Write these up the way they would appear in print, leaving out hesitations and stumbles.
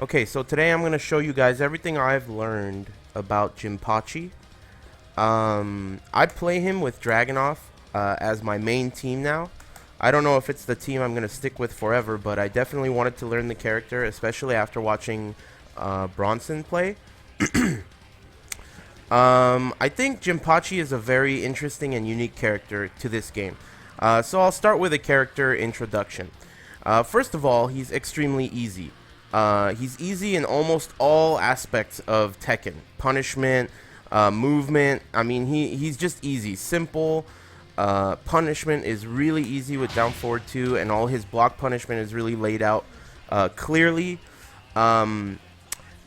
Okay, so today I'm going to show you guys everything I've learned about Jinpachi. I play him with Dragunov as my main team now. I don't know if it's the team I'm going to stick with forever, but I definitely wanted to learn the character, especially after watching Bronson play. I think Jinpachi is a very interesting and unique character to this game. So I'll start with a character introduction. First of all, he's extremely easy. He's easy in almost all aspects of Tekken. Punishment, movement. I mean, he's just easy. Simple. Punishment is really easy with down forward 2, and all his block punishment is really laid out clearly. And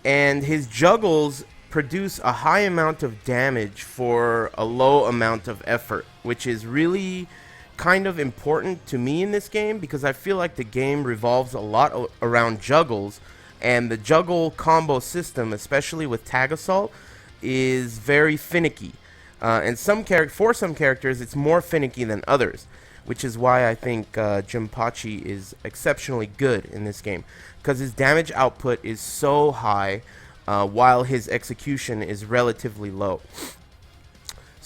his juggles produce a high amount of damage for a low amount of effort, which is really kind of important to me in this game because I feel like the game revolves a lot around juggles, and the juggle combo system, especially with tag assault, is very finicky. And for some characters, it's more finicky than others, which is why I think Jinpachi is exceptionally good in this game because his damage output is so high while his execution is relatively low.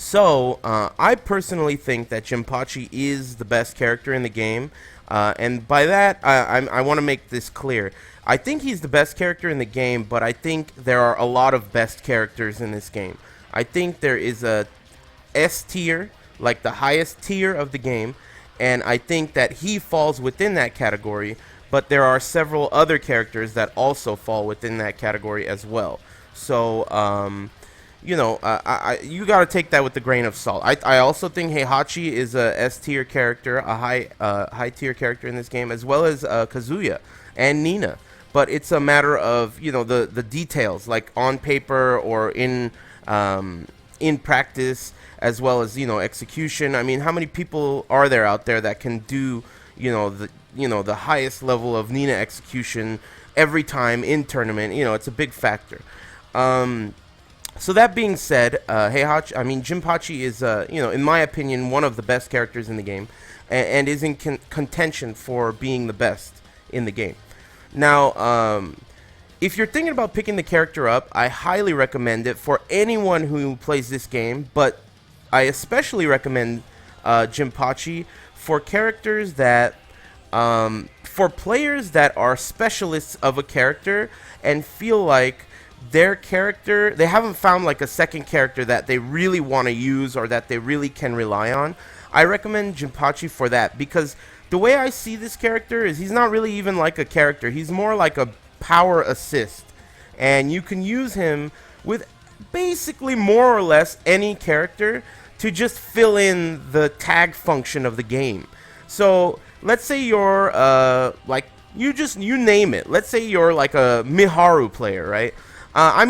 So, I personally think that Jinpachi is the best character in the game, and by that, I want to make this clear. I think he's the best character in the game, but I think there are a lot of best characters in this game. I think there is a S tier, like the highest tier of the game, and I think that he falls within that category, but there are several other characters that also fall within that category as well. So, you know, you gotta take that with a grain of salt. I also think Heihachi is a S tier character, a high tier character in this game, as well as Kazuya and Nina. But it's a matter of, you know, the details, like on paper or in practice, as well as, you know, execution. I mean, how many people are there out there that can do, the highest level of Nina execution every time in tournament? You know, it's a big factor. So that being said, Jinpachi is, in my opinion, one of the best characters in the game, and is in contention for being the best in the game. Now, if you're thinking about picking the character up, I highly recommend it for anyone who plays this game, but I especially recommend Jinpachi for characters that, for players that are specialists of a character and feel like their character, they haven't found like a second character that they really want to use or that they really can rely on. I recommend Jinpachi for that because the way I see this character is he's not really even like a character. He's more like a power assist, and you can use him with basically more or less any character to just fill in the tag function of the game. So let's say you're you name it. Let's say you're like a Miharu player, right? I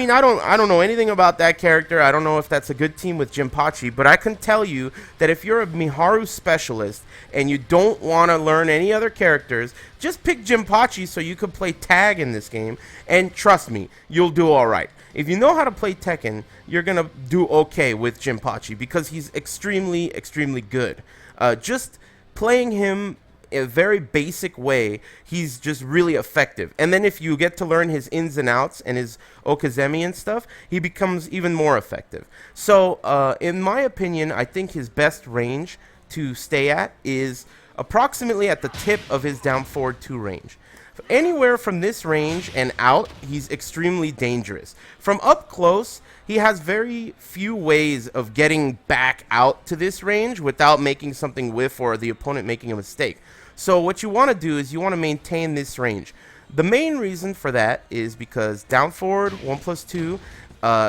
don't know anything about that character. I don't know if that's a good team with Jinpachi, but I can tell you that if you're a Miharu specialist and you don't want to learn any other characters, just pick Jinpachi so you can play tag in this game, and trust me, you'll do alright. If you know how to play Tekken, you're going to do okay with Jinpachi because he's extremely, extremely good. Just playing him in a very basic way, he's just really effective. And then if you get to learn his ins and outs and his okizemi and stuff, he becomes even more effective. So, in my opinion, I think his best range to stay at is approximately at the tip of his down forward 2 range. Anywhere from this range and out, he's extremely dangerous. From up close, he has very few ways of getting back out to this range without making something whiff or the opponent making a mistake. So what you want to do is you want to maintain this range. The main reason for that is because down forward 1+2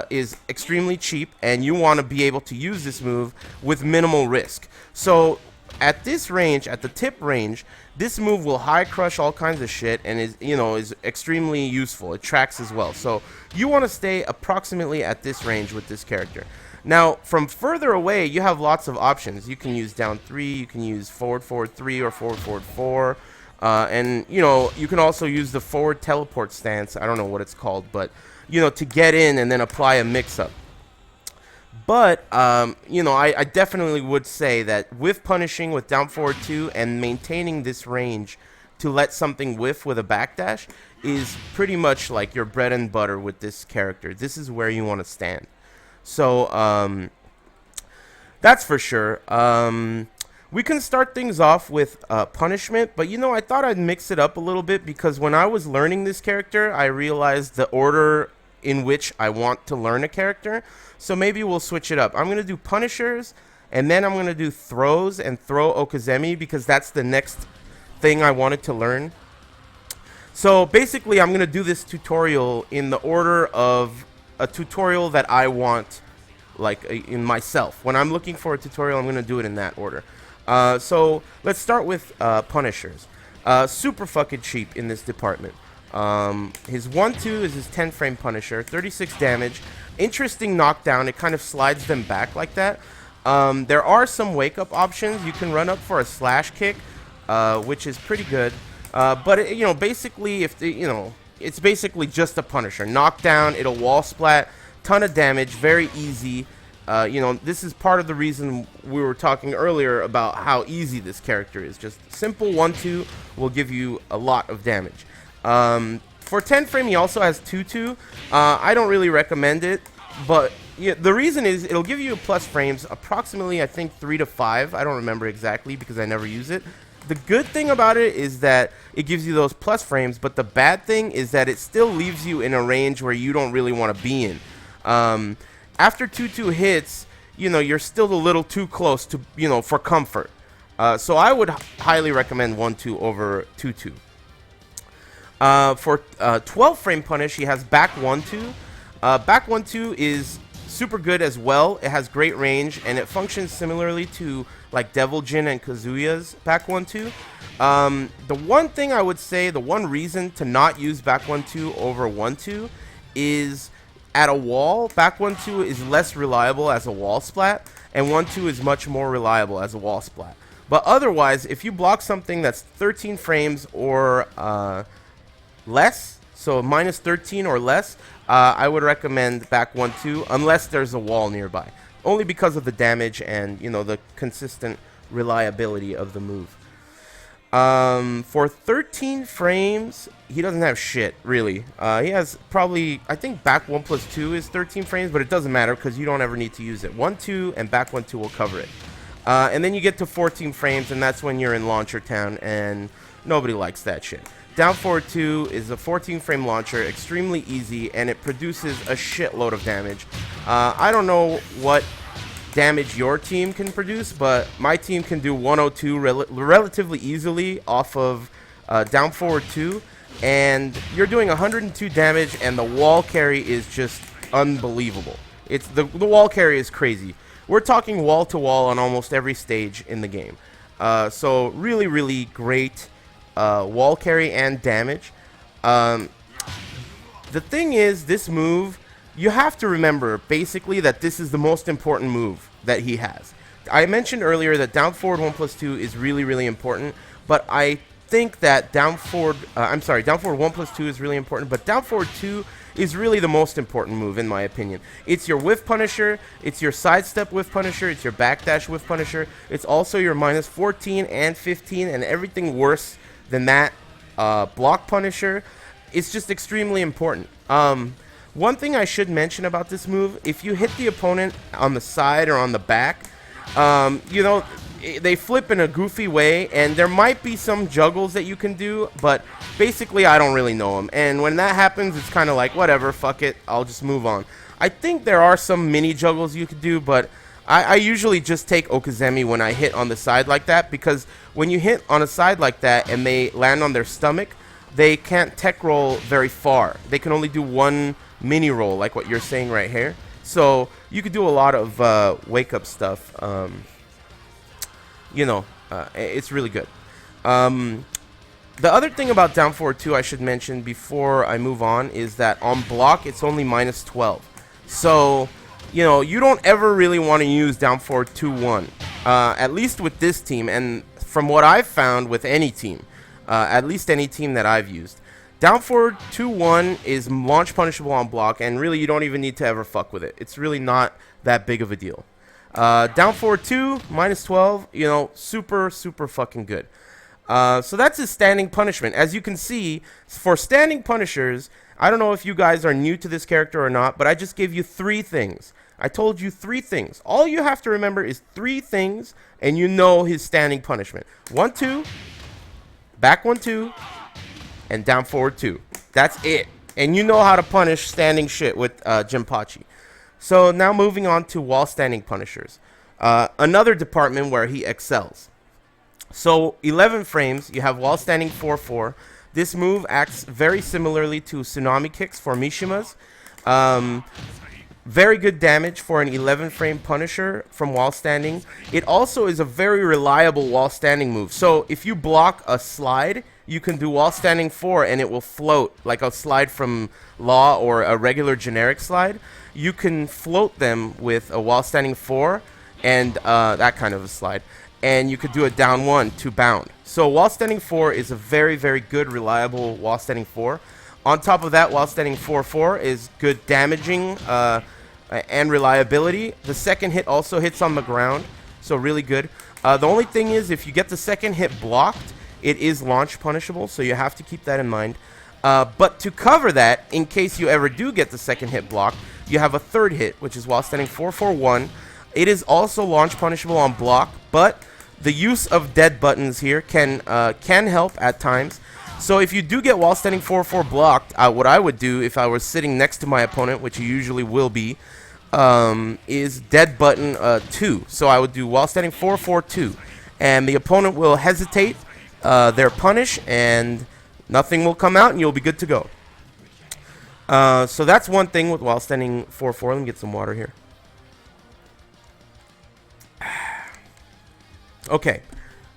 is extremely cheap, and you want to be able to use this move with minimal risk. So at this range, at the tip range, this move will high crush all kinds of shit and is extremely useful. It tracks as well. So you want to stay approximately at this range with this character. Now, from further away, you have lots of options. You can use down 3, you can use forward 3 or forward 4. And you can also use the forward teleport stance. I don't know what it's called, but to get in and then apply a mix-up. But, I definitely would say that with punishing with down forward 2 and maintaining this range to let something whiff with a backdash is pretty much like your bread and butter with this character. This is where you want to stand. So that's for sure. We can start things off with punishment, but I thought I'd mix it up a little bit because when I was learning this character, I realized the order in which I want to learn a character. So maybe we'll switch it up. I'm going to do punishers, and then I'm going to do throws and throw okizemi because that's the next thing I wanted to learn. So basically, I'm going to do this tutorial in the order of a tutorial that I want, like in myself. When I'm looking for a tutorial, I'm going to do it in that order. So let's start with punishers. Super fucking cheap in this department. His 1-2 is his 10 frame punisher, 36 damage. Interesting knockdown. It kind of slides them back like that. There are some wake up options. You can run up for a slash kick, which is pretty good. But basically, it's basically just a punisher. Knockdown, it'll wall splat, ton of damage, very easy. This is part of the reason we were talking earlier about how easy this character is. Just simple 1-2 will give you a lot of damage. For 10 frame, he also has 2-2. I don't really recommend it, but the reason is it'll give you plus frames, approximately I think 3 to 5. I don't remember exactly because I never use it. The good thing about it is that it gives you those plus frames, but the bad thing is that it still leaves you in a range where you don't really want to be in. After 2-2 hits, you're still a little too close to, for comfort. So I would highly recommend 1-2 over 2-2. For 12 frame punish, he has back 1-2. Back 1-2 is super good as well. It has great range, and it functions similarly to like Devil Jin and Kazuya's back 1-2. The one thing I would say, the one reason to not use back 1-2 over 1-2 is at a wall, back 1-2 is less reliable as a wall splat, and 1-2 is much more reliable as a wall splat. But otherwise, if you block something that's 13 frames or less, so minus 13 or less, I would recommend back 1-2 unless there's a wall nearby. Only because of the damage and, the consistent reliability of the move. For 13 frames, he doesn't have shit, really. He has probably, I think back 1+2 is 13 frames, but it doesn't matter because you don't ever need to use it. 1-2 and back 1-2 will cover it. And then you get to 14 frames, and that's when you're in Launcher Town, and nobody likes that shit. Down forward 2 is a 14 frame launcher, extremely easy, and it produces a shitload of damage. I don't know what damage your team can produce, but my team can do 102 relatively easily off of down forward 2, and you're doing 102 damage, and the wall carry is just unbelievable. It's the wall carry is crazy. We're talking wall to wall on almost every stage in the game. So really, really great wall carry and damage. The thing is, this move, you have to remember basically that this is the most important move that he has. I mentioned earlier that down forward 1+2 is really, really important, but I think that down forward 1+2 is really important, but down forward 2 is really the most important move in my opinion. It's your whiff punisher, it's your sidestep whiff punisher, it's your backdash whiff punisher, it's also your minus 14 and 15 and everything worse than that block punisher. It's just extremely important. One thing I should mention about this move, if you hit the opponent on the side or on the back, they flip in a goofy way, and there might be some juggles that you can do, but basically I don't really know them. And when that happens, it's kind of like, whatever, fuck it, I'll just move on. I think there are some mini juggles you could do, but I usually just take okizemi when I hit on the side like that, because when you hit on a side like that and they land on their stomach, they can't tech roll very far. They can only do one mini roll, like what you're saying right here. So you could do a lot of wake up stuff. It's really good. The other thing about down forward 2 I should mention before I move on is that on block it's only minus 12. So, you don't ever really want to use down forward 2-1. At least with this team, and from what I've found with any team, at least any team that I've used. Down forward 2-1 is launch punishable on block, and really you don't even need to ever fuck with it. It's really not that big of a deal. Down forward 2, minus 12, super, super fucking good. So that's his standing punishment. As you can see, for standing punishers, I don't know if you guys are new to this character or not, but I just gave you 3 things. I told you 3 things. All you have to remember is 3 things, and you know his standing punishment. 1, 2, back 1, 2, and down forward 2. That's it. And you know how to punish standing shit with Jinpachi. So now moving on to wall standing punishers. Another department where he excels. So 11 frames, you have wall standing 4-4. This move acts very similarly to tsunami kicks for Mishimas. Very good damage for an 11 frame punisher from wall standing. It also is a very reliable wall standing move. So if you block a slide, you can do wall standing 4 and it will float like a slide from Law or a regular generic slide. You can float them with a wall standing 4 and that kind of a slide. And you could do a down 1 to bound. So wall standing 4 is a very, very good, reliable wall standing 4. On top of that, wall standing 4-4 is good damaging and reliability. The second hit also hits on the ground, so really good. The only thing is, if you get the second hit blocked, it is launch punishable, so you have to keep that in mind. But to cover that, in case you ever do get the second hit blocked, you have a third hit, which is wall standing 4-4-1. It is also launch punishable on block, but the use of dead buttons here can help at times. So if you do get wall standing 4-4 blocked, what I would do if I was sitting next to my opponent, which you usually will be, is dead button 2. So I would do wall standing 4-4-2, and the opponent will hesitate their punish, and nothing will come out, and you'll be good to go. So that's one thing with wall standing 4-4. Let me get some water here. Okay,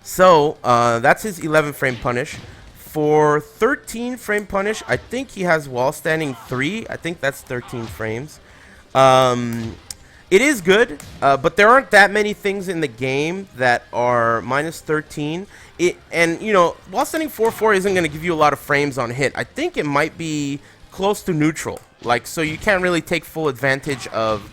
so that's his 11 frame punish. For 13 frame punish, I think he has wall standing 3. I think that's 13 frames. It is good, but there aren't that many things in the game that are minus 13. And, you know, wall standing 4-4 isn't going to give you a lot of frames on hit. I think it might be close to neutral. Like, so you can't really take full advantage of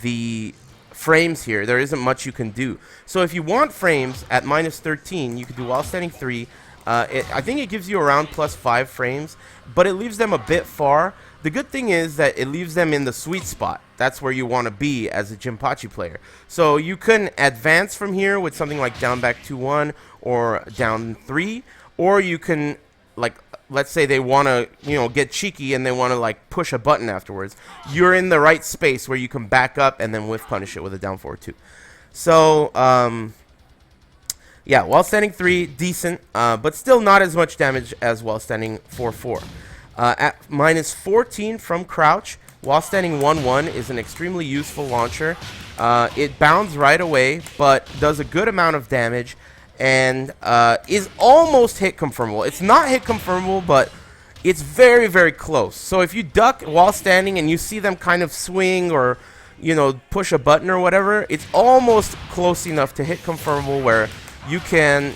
the frames here. There isn't much you can do. So if you want frames at minus 13, you could do wall standing 3. I think it gives you around plus 5 frames, but it leaves them a bit far. The good thing is that it leaves them in the sweet spot. That's where you want to be as a Jinpachi player. So you can advance from here with something like down back 2-1 or down 3, or you can, like, let's say they want to, you know, get cheeky and they want to like push a button afterwards. You're in the right space where you can back up and then whiff punish it with a down forward 2. So yeah, wall standing 3, decent, but still not as much damage as wall standing 4-4. At minus 14 from crouch, wall standing 1-1 is an extremely useful launcher. It bounds right away, but does a good amount of damage, and is almost hit confirmable. It's not hit confirmable, but it's very, very close. So if you duck while standing and you see them kind of swing or, you know, push a button or whatever, it's almost close enough to hit confirmable where you can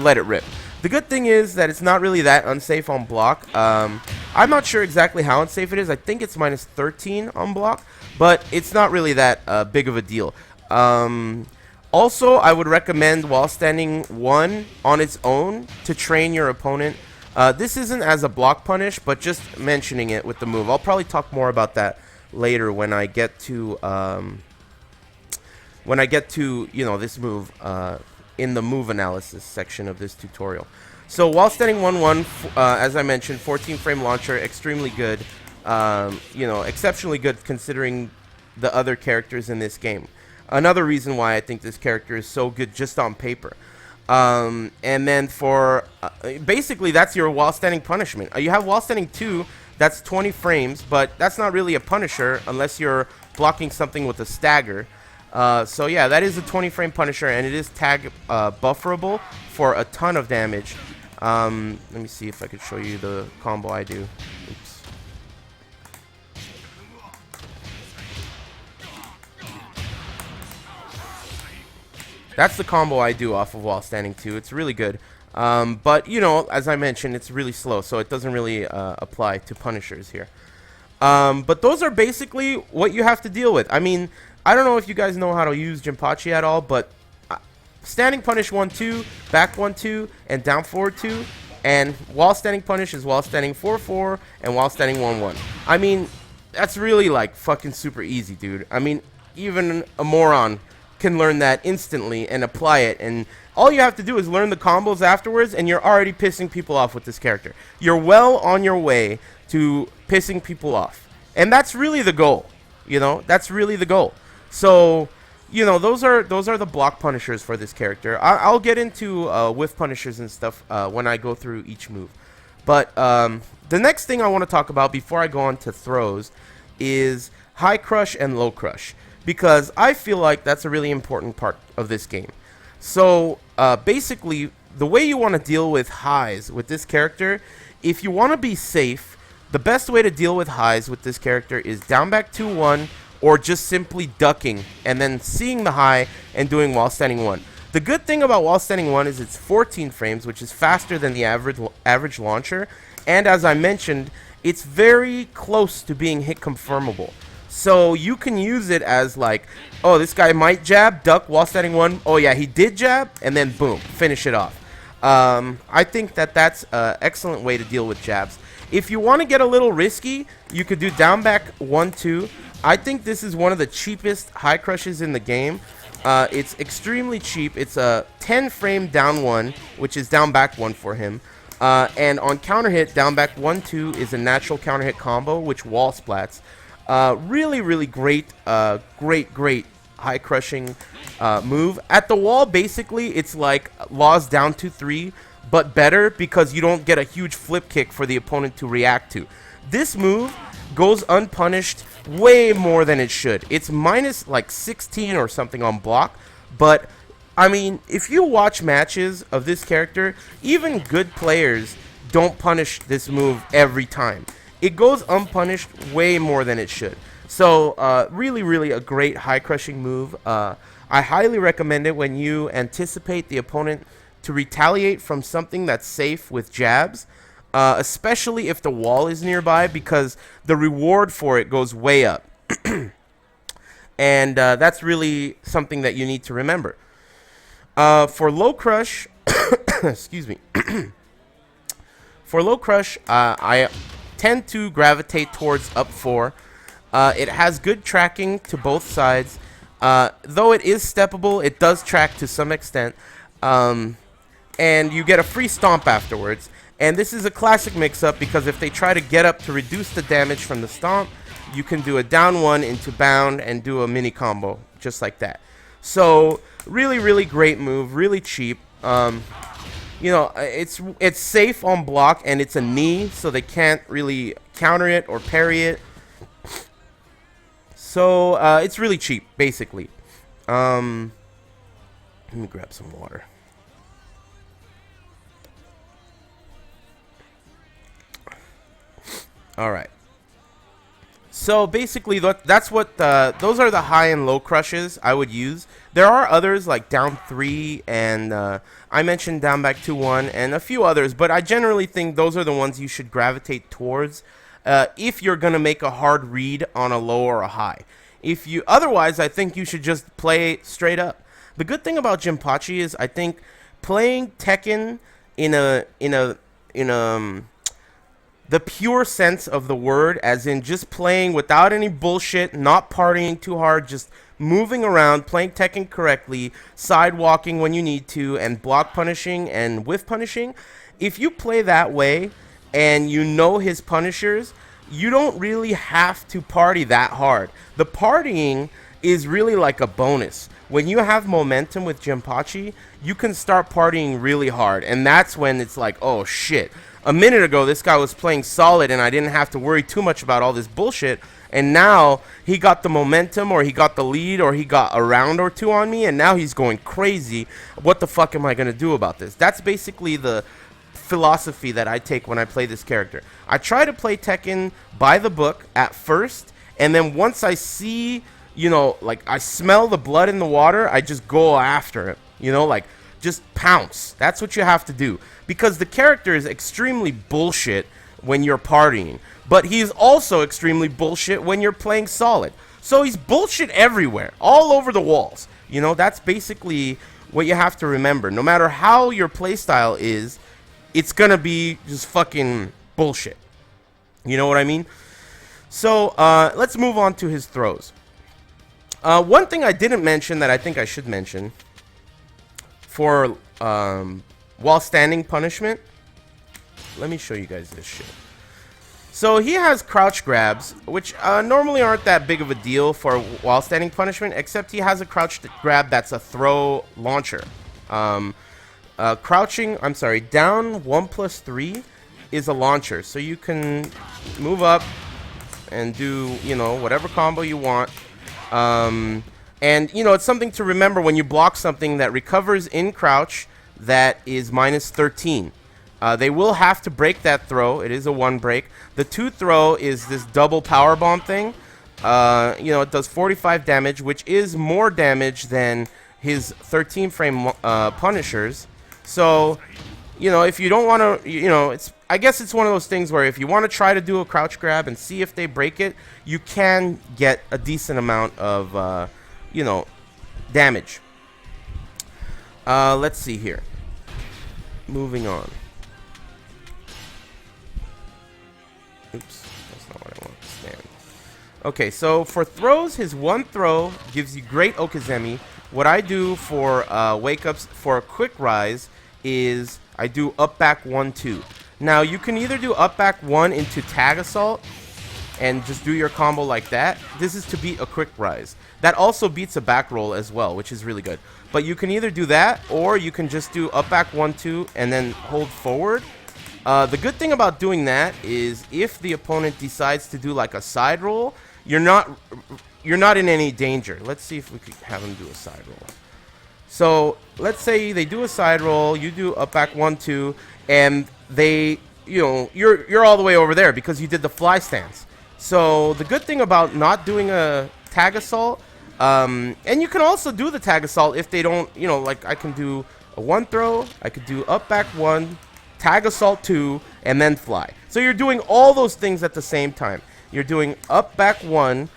let it rip. The good thing is that it's not really that unsafe on block. I'm not sure exactly how unsafe it is. I think it's minus 13 on block, but it's not really that big of a deal. Also, I would recommend wall standing 1 on its own to train your opponent. This isn't as a block punish, but just mentioning it with the move. I'll probably talk more about that later when I get to you know, this move in the move analysis section of this tutorial. So wall standing 1-1, as I mentioned, 14 frame launcher, extremely good. You know, exceptionally good considering the other characters in this game. Another reason why I think this character is so good just on paper. And then for basically that's your wall standing punishment. You have wall standing 2, that's 20 frames, but that's not really a punisher unless you're blocking something with a stagger. So yeah, that is a 20 frame punisher, and it is tag bufferable for a ton of damage. Let me see if I could show you the combo I do. Oops. That's the combo I do off of wall standing 2. It's really good. But, you know, as I mentioned, it's really slow, so it doesn't really apply to punishers here. But those are basically what you have to deal with. I mean, I don't know if you guys know how to use Jinpachi at all, but standing punish 1-2, back 1-2, and down forward 2. And while standing punish is while standing 4-4 and while standing 1-1. I mean, that's really like fucking super easy, dude. I mean, even a moron can learn that instantly and apply it, and all you have to do is learn the combos afterwards, and you're already pissing people off with this character. You're well on your way to pissing people off, and that's really the goal. You know, that's really the goal. So, you know, those are the block punishers for this character. I'll get into whiff punishers and stuff when I go through each move. But the next thing I want to talk about before I go on to throws is high crush and low crush, because I feel like that's a really important part of this game. So basically, the way you want to deal with highs with this character, if you want to be safe, the best way to deal with highs with this character is down back 2-1, or just simply ducking and then seeing the high and doing while standing 1. The good thing about while standing 1 is it's 14 frames, which is faster than the average launcher, and as I mentioned, it's very close to being hit confirmable. So you can use it as like, oh, this guy might jab, duck while standing 1. Oh yeah, he did jab, and then boom, finish it off. I think that that's an excellent way to deal with jabs. If you want to get a little risky, you could do down back 1-2. I think this is one of the cheapest high crushes in the game. It's extremely cheap. It's a 10 frame down 1, which is down back 1 for him. And on counter hit, down back 1-2 is a natural counter hit combo, which wall splats. Really, really great, great high crushing move. At the wall, basically, it's like Law's down 2-3, but better because you don't get a huge flip kick for the opponent to react to. This move goes unpunished way more than it should. It's minus like 16 or something on block, but I mean, if you watch matches of this character, even good players don't punish this move every time. It goes unpunished way more than it should. So really, really a great high crushing move. I highly recommend it when you anticipate the opponent to retaliate from something that's safe with jabs, especially if the wall is nearby, because the reward for it goes way up. And that's really something that you need to remember. For low crush, excuse me. For low crush, I tend to gravitate towards up 4. It has good tracking to both sides. Though it is steppable, it does track to some extent. And you get a free stomp afterwards. And this is a classic mix-up, because if they try to get up to reduce the damage from the stomp, you can do a down 1 into bound and do a mini combo just like that. So really, really great move, really cheap. You know, it's safe on block, and it's a knee, so they can't really counter it or parry it. So it's really cheap, basically. Let me grab some water. All right. So basically, that's what those are the high and low crushes I would use. There are others like down 3, and I mentioned down back 2-1, and a few others, but I generally think those are the ones you should gravitate towards if you're gonna make a hard read on a low or a high. Otherwise, I think you should just play straight up. The good thing about Jinpachi is I think playing Tekken in the pure sense of the word, as in just playing without any bullshit, not partying too hard, just moving around, playing Tekken correctly, sidewalking when you need to, and block punishing and whiff punishing. If you play that way and you know his punishers, you don't really have to party that hard. The partying is really like a bonus. When you have momentum with Jinpachi, you can start partying really hard, and that's when it's like, oh shit. A minute ago, this guy was playing solid, and I didn't have to worry too much about all this bullshit. And now he got the momentum, or he got the lead, or he got a round or 2 on me, and now he's going crazy. What the fuck am I going to do about this? That's basically the philosophy that I take when I play this character. I try to play Tekken by the book at first, and then once I see, you know, like I smell the blood in the water, I just go after it. You know, like just pounce. That's what you have to do. Because the character is extremely bullshit when you're partying, but he's also extremely bullshit when you're playing solid. So he's bullshit everywhere, all over the walls. You know, that's basically what you have to remember. No matter how your playstyle is, it's going to be just fucking bullshit. You know what I mean? So let's move on to his throws. One thing I didn't mention that I think I should mention for while standing punishment. Let me show you guys this shit. So he has crouch grabs, which normally aren't that big of a deal for while standing punishment, except he has a crouch grab that's a throw launcher. Crouching, I'm sorry, down 1+3 is a launcher. So you can move up and do, you know, whatever combo you want. And, you know, it's something to remember when you block something that recovers in crouch that is -13. They will have to break that throw. It is a 1 break. The 2 throw is this double power bomb thing. You know, it does 45 damage, which is more damage than his 13 frame punishers. So, you know, if you don't want to, you know, I guess it's one of those things where if you want to try to do a crouch grab and see if they break it, you can get a decent amount of, you know, damage. Let's see here. Moving on. Oops, that's not what I want to stand. Okay, so for throws, his 1 throw gives you great okizemi. What I do for wake-ups for a quick rise is I do up back 1-2. Now you can either do up back 1 into tag assault and just do your combo like that. This is to beat a quick rise. That also beats a back roll as well, which is really good. But you can either do that or you can just do up back 1-2 and then hold forward. The good thing about doing that is if the opponent decides to do like a side roll, you're not in any danger. Let's see if we could have him do a side roll. So let's say they do a side roll, you do up back 1-2, and they, you know, you're all the way over there because you did the fly stance. So the good thing about not doing a tag assault, and you can also do the tag assault if they don't, you know, like I can do a 1 throw, I could do up back 1, tag assault 2, and then fly. So you're doing all those things at the same time. You're doing up back 1.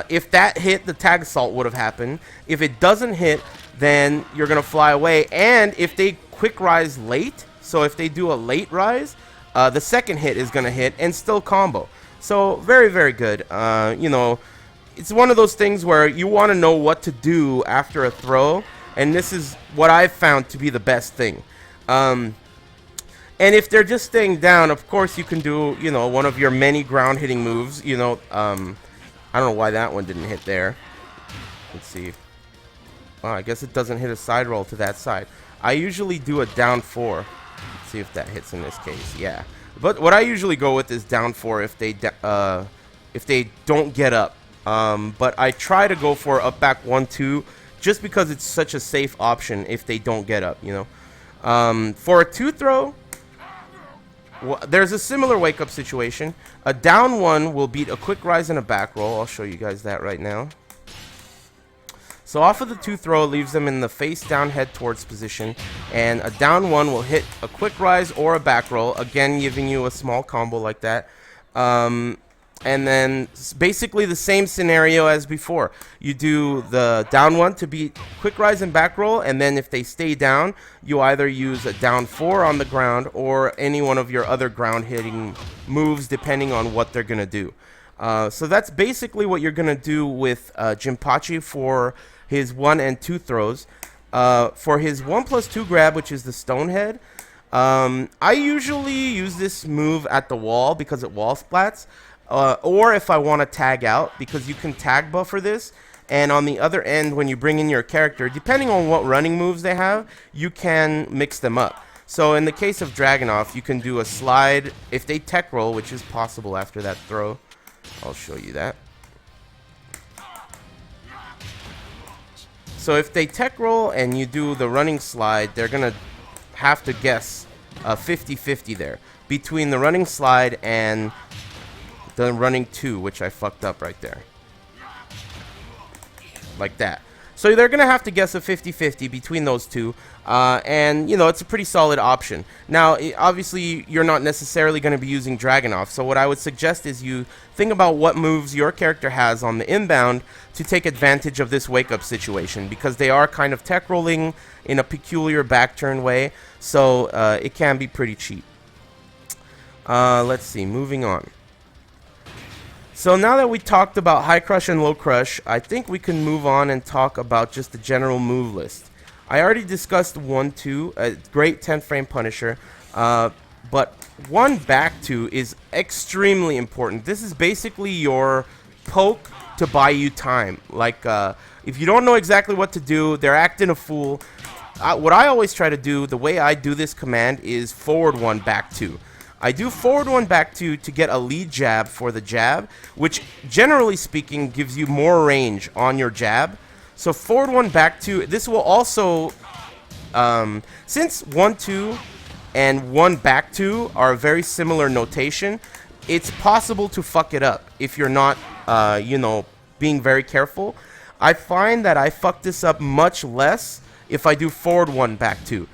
If that hit, the tag assault would have happened. If it doesn't hit, then you're going to fly away. And if they quick rise late, so if they do a late rise, the second hit is going to hit and still combo. So very, very good. You know, it's one of those things where you want to know what to do after a throw. And this is what I've found to be the best thing. And if they're just staying down, of course you can do, you know, one of your many ground hitting moves. You know, I don't know why that one didn't hit there. Let's see. Well, I guess it doesn't hit a side roll to that side. I usually do a down 4. Let's see if that hits in this case. Yeah. But what I usually go with is down 4 if they don't get up. But I try to go for up back 1-2 just because it's such a safe option if they don't get up, you know. For a 2 throw, there's a similar wake-up situation. A down 1 will beat a quick rise and a back roll. I'll show you guys that right now. So off of the 2 throw, it leaves them in the face down, head towards position. And a down 1 will hit a quick rise or a back roll, again giving you a small combo like that. And then basically the same scenario as before. You do the down 1 to beat quick rise and back roll, and then if they stay down, you either use a down 4 on the ground or any one of your other ground hitting moves depending on what they're going to do. So that's basically what you're going to do with Jinpachi for his 1 and 2 throws. For his 1+2 grab, which is the stone head, I usually use this move at the wall because it wall splats. Or if I want to tag out, because you can tag buffer this, and on the other end when you bring in your character, depending on what running moves they have, you can mix them up. So in the case of Dragunov, you can do a slide if they tech roll, which is possible after that throw. I'll show you that. So if they tech roll and you do the running slide, they're going to have to guess 50-50 there between the running slide and the running 2, which I fucked up right there. Like that. So they're going to have to guess a 50-50 between those two. And, you know, it's a pretty solid option. Now, obviously, you're not necessarily going to be using Dragunov. So what I would suggest is you think about what moves your character has on the inbound to take advantage of this wake-up situation. Because they are kind of tech rolling in a peculiar back-turn way. So it can be pretty cheap. Let's see, moving on. So now that we talked about high crush and low crush, I think we can move on and talk about just the general move list. I already discussed 1-2, a great 10 frame Punisher, but 1 back 2 is extremely important. This is basically your poke to buy you time. Like, if you don't know exactly what to do, they're acting a fool. What I always try to do, the way I do this command, is forward 1, back 2. I do forward 1, back 2 to get a lead jab for the jab, which generally speaking gives you more range on your jab. So forward 1, back 2, this will also, since 1-2 and 1 back 2 are very similar notation, it's possible to fuck it up if you're not, you know, being very careful. I find that I fuck this up much less if I do forward 1, back 2.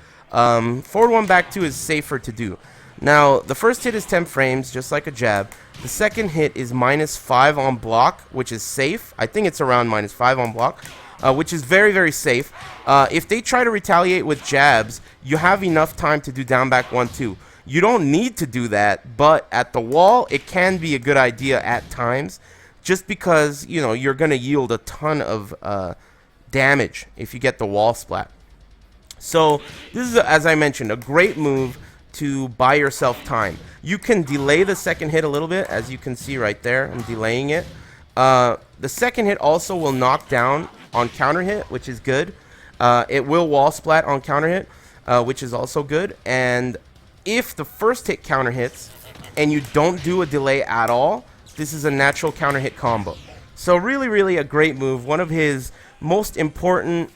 Forward 1, back 2 is safer to do. Now, the first hit is 10 frames, just like a jab. The second hit is -5 on block, which is safe. I think it's around -5 on block, which is very, very safe. If they try to retaliate with jabs, you have enough time to do down back 1-2. You don't need to do that, but at the wall, it can be a good idea at times, just because, you know, you're going to yield a ton of damage if you get the wall splat. So, this is, as I mentioned, a great move to buy yourself time. You can delay the second hit a little bit, as you can see right there. I'm delaying it. The second hit also will knock down on counter hit, which is good. It will wall splat on counter hit, which is also good. And if the first hit counter hits and you don't do a delay at all, this is a natural counter hit combo. So really, really a great move. One of his most important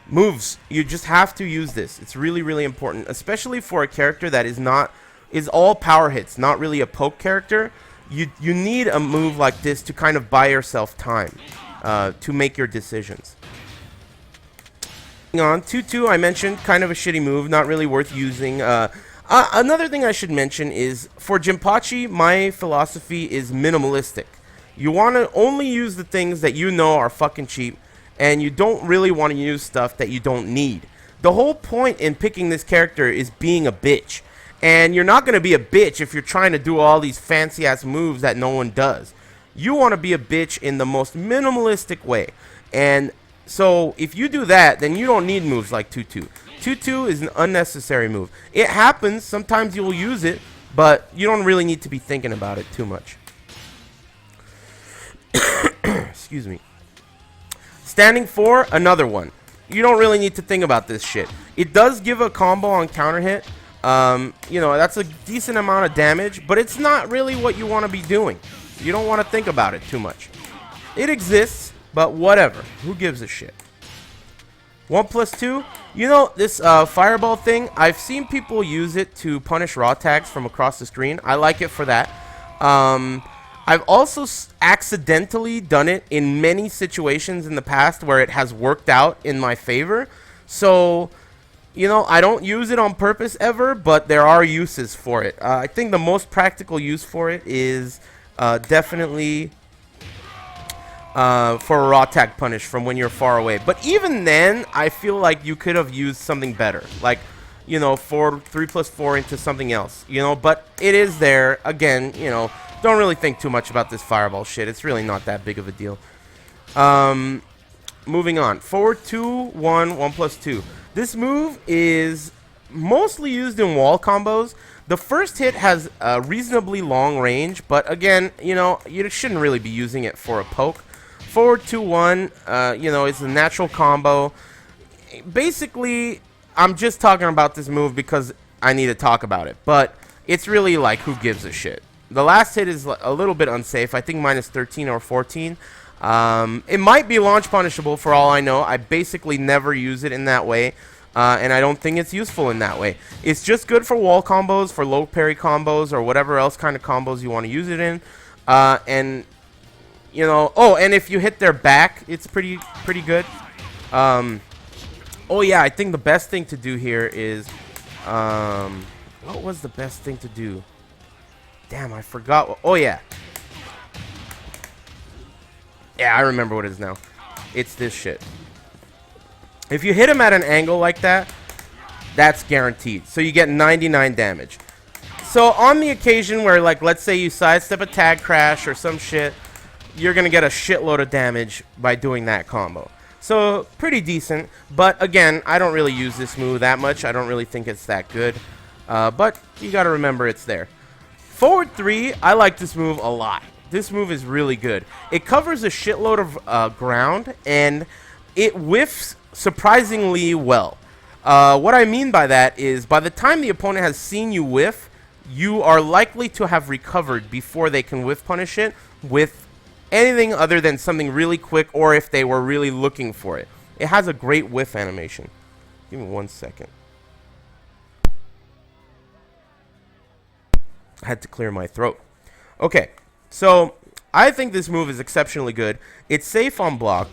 moves. You just have to use this. It's really, really important, especially for a character that is all power hits, not really a poke character. You need a move like this to kind of buy yourself time to make your decisions. On 2-2, I mentioned, kind of a shitty move, not really worth using. Another thing I should mention is for Jinpachi, my philosophy is minimalistic. You want to only use the things that you know are fucking cheap, and you don't really want to use stuff that you don't need. The whole point in picking this character is being a bitch. And you're not going to be a bitch if you're trying to do all these fancy-ass moves that no one does. You want to be a bitch in the most minimalistic way. And so if you do that, then you don't need moves like 2-2. 2-2 is an unnecessary move. It happens. Sometimes you'll use it, but you don't really need to be thinking about it too much. Excuse me. Standing 4, another one. You don't really need to think about this shit. It does give a combo on counter hit. You know, that's a decent amount of damage, but it's not really what you want to be doing. You don't want to think about it too much. It exists, but whatever. Who gives a shit? 1+2. You know, this fireball thing, I've seen people use it to punish raw tags from across the screen. I like it for that. I've also accidentally done it in many situations in the past where it has worked out in my favor. So, you know, I don't use it on purpose ever, but there are uses for it. I think the most practical use for it is definitely for a raw tag punish from when you're far away. But even then, I feel like you could have used something better. Like, you know, 3+4 into something else, you know. But it is there. Again, you know, don't really think too much about this fireball shit. It's really not that big of a deal. Moving on. Forward 2, 1, 1+2. This move is mostly used in wall combos. The first hit has a reasonably long range, but again, you know, you shouldn't really be using it for a poke. Forward 2-1, you know, it's a natural combo. Basically, I'm just talking about this move because I need to talk about it, but it's really like, who gives a shit? The last hit is a little bit unsafe. I think -13 or 14. It might be launch punishable for all I know. I basically never use it in that way, and I don't think it's useful in that way. It's just good for wall combos, for low parry combos, or whatever else kind of combos you want to use it in. And You know, oh, and if you hit their back, it's pretty good. Oh yeah, I think the best thing to do here is, what was the best thing to do? Damn, I forgot. Oh yeah. Yeah, I remember what it is now. It's this shit. If you hit him at an angle like that, that's guaranteed. So you get 99 damage. So on the occasion where, like, let's say you sidestep a tag crash or some shit, you're going to get a shitload of damage by doing that combo. So pretty decent. But again, I don't really use this move that much. I don't really think it's that good. But you got to remember it's there. Forward 3, I like this move a lot. This move is really good. It covers a shitload of ground, and it whiffs surprisingly well. What I mean by that is by the time the opponent has seen you whiff, you are likely to have recovered before they can whiff punish it with anything other than something really quick, or if they were really looking for it. It has a great whiff animation. Give me 1 second. I had to clear my throat. Okay, so I think this move is exceptionally good. It's safe on block.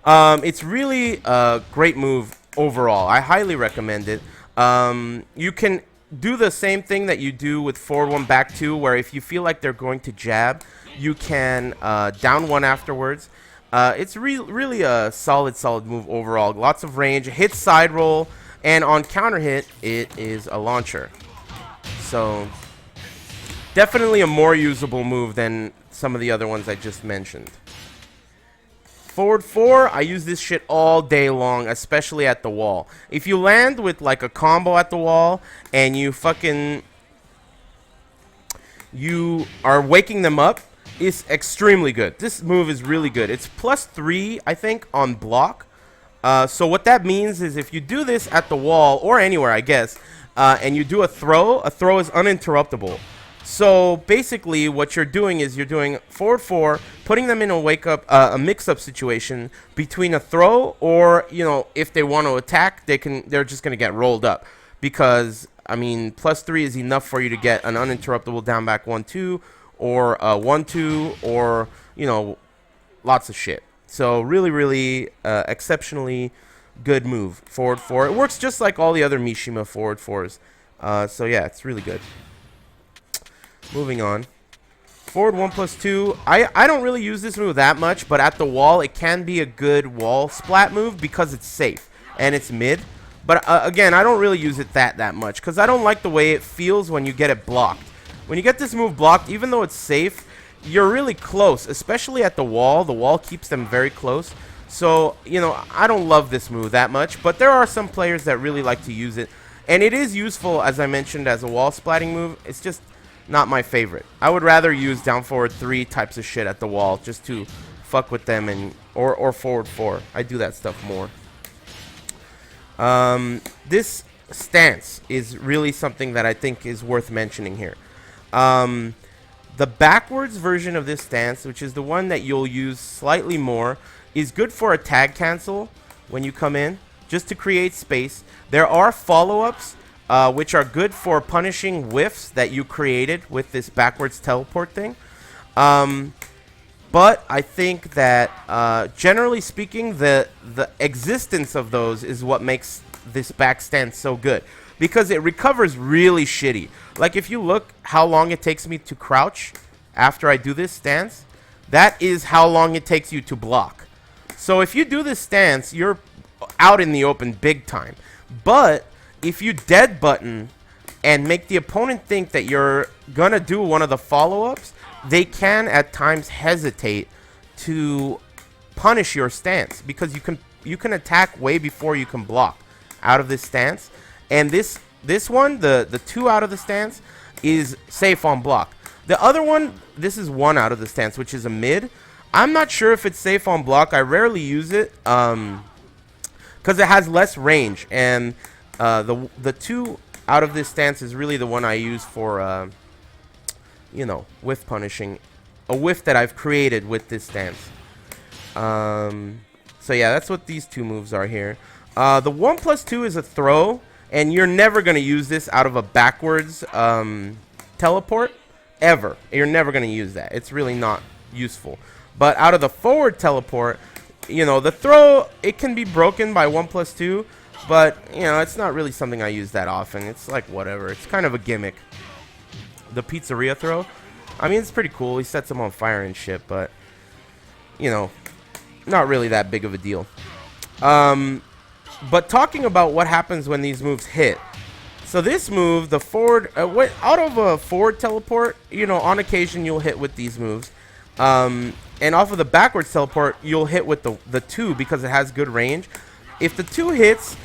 It's really a great move overall. I highly recommend it. You can do the same thing that you do with forward 1, back 2, where if you feel like they're going to jab, you can down 1 afterwards. It's really a solid move overall. Lots of range, hits side roll, and on counter hit, it is a launcher. So definitely a more usable move than some of the other ones I just mentioned. Forward 4, I use this shit all day long, especially at the wall. If you land with like a combo at the wall and you are waking them up, it's extremely good. This move is really good. It's +3, I think, on block. So what that means is if you do this at the wall or anywhere, I guess, and you do a throw is uninterruptible. So basically what you're doing is you're doing forward 4, putting them in a a mix-up situation between a throw or, you know, if they want to attack, they're just going to get rolled up. Because, I mean, +3 is enough for you to get an uninterruptible down back 1-2 or a 1-2 or, you know, lots of shit. So really exceptionally good move, forward 4. It works just like all the other Mishima forward 4s. So yeah, it's really good. Moving on. Forward 1+2. I don't really use this move that much, but at the wall, it can be a good wall splat move because it's safe and it's mid. But again, I don't really use it that much because I don't like the way it feels when you get it blocked. When you get this move blocked, even though it's safe, you're really close, especially at the wall. The wall keeps them very close. So, you know, I don't love this move that much, but there are some players that really like to use it. And it is useful, as I mentioned, as a wall splatting move. It's just not my favorite. I would rather use down forward 3 types of shit at the wall just to fuck with them, and or forward 4. I do that stuff more. This stance is really something that I think is worth mentioning here. The backwards version of this stance, which is the one that you'll use slightly more, is good for a tag cancel when you come in, just to create space. There are follow-ups which are good for punishing whiffs that you created with this backwards teleport thing. But I think that, generally speaking, the existence of those is what makes this back stance so good. Because it recovers really shitty. Like, if you look how long it takes me to crouch after I do this stance, that is how long it takes you to block. So if you do this stance, you're out in the open big time. But if you dead button and make the opponent think that you're gonna do one of the follow-ups, they can at times hesitate to punish your stance because you can attack way before you can block out of this stance. And this one, the 2 out of the stance, is safe on block. The other one, this is 1 out of the stance, which is a mid. I'm not sure if it's safe on block. I rarely use it because it has less range, and the 2 out of this stance is really the one I use for you know, whiff punishing, a whiff that I've created with this stance. So yeah, that's what these 2 moves are here. The 1+2 is a throw, and you're never going to use this out of a backwards teleport ever. You're never going to use that. It's really not useful. But out of the forward teleport, you know, the throw, it can be broken by 1+2, but, you know, it's not really something I use that often. It's like whatever. It's kind of a gimmick. The pizzeria throw, I mean, it's pretty cool. He sets them on fire and shit, but, you know, not really that big of a deal. But talking about what happens when these moves hit. So this move, the forward, out of a forward teleport, you know, on occasion you'll hit with these moves. And off of the backwards teleport, you'll hit with the 2 because it has good range. If the 2 hits,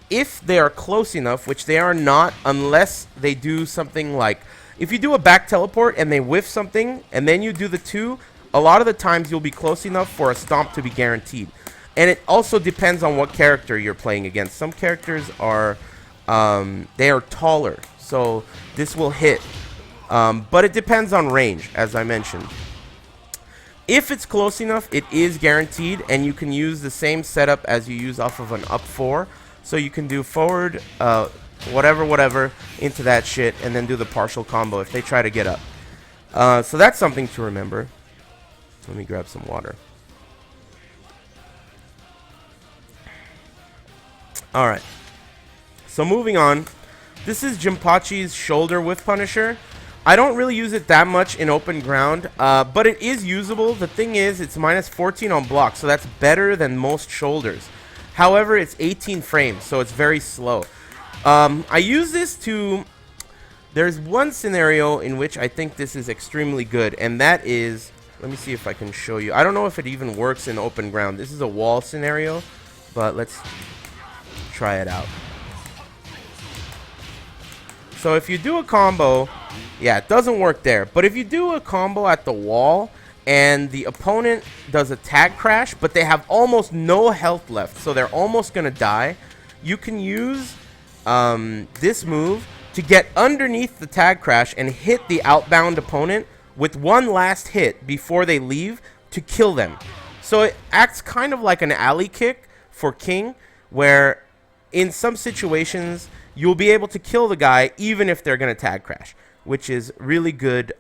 if they are close enough, which they are not unless they do something like, if you do a back teleport and they whiff something and then you do the 2, a lot of the times you'll be close enough for a stomp to be guaranteed. And it also depends on what character you're playing against. Some characters are, they are taller, so this will hit. But it depends on range, as I mentioned. If it's close enough, it is guaranteed, and you can use the same setup as you use off of an up 4. So you can do forward, whatever, into that shit, and then do the partial combo if they try to get up. So that's something to remember. Let me grab some water. Alright. So moving on. This is Jinpachi's shoulder whiff punisher. I don't really use it that much in open ground, but it is usable. The thing is, it's -14 on block, so that's better than most shoulders. However, it's 18 frames, so it's very slow. I use this to... There's one scenario in which I think this is extremely good, and that is... Let me see if I can show you. I don't know if it even works in open ground. This is a wall scenario, but let's try it out. So if you do a combo... Yeah, it doesn't work there. But if you do a combo at the wall and the opponent does a tag crash, but they have almost no health left, so they're almost going to die, you can use this move to get underneath the tag crash and hit the outbound opponent with one last hit before they leave to kill them. So it acts kind of like an alley kick for King, where in some situations you'll be able to kill the guy even if they're going to tag crash, which is really good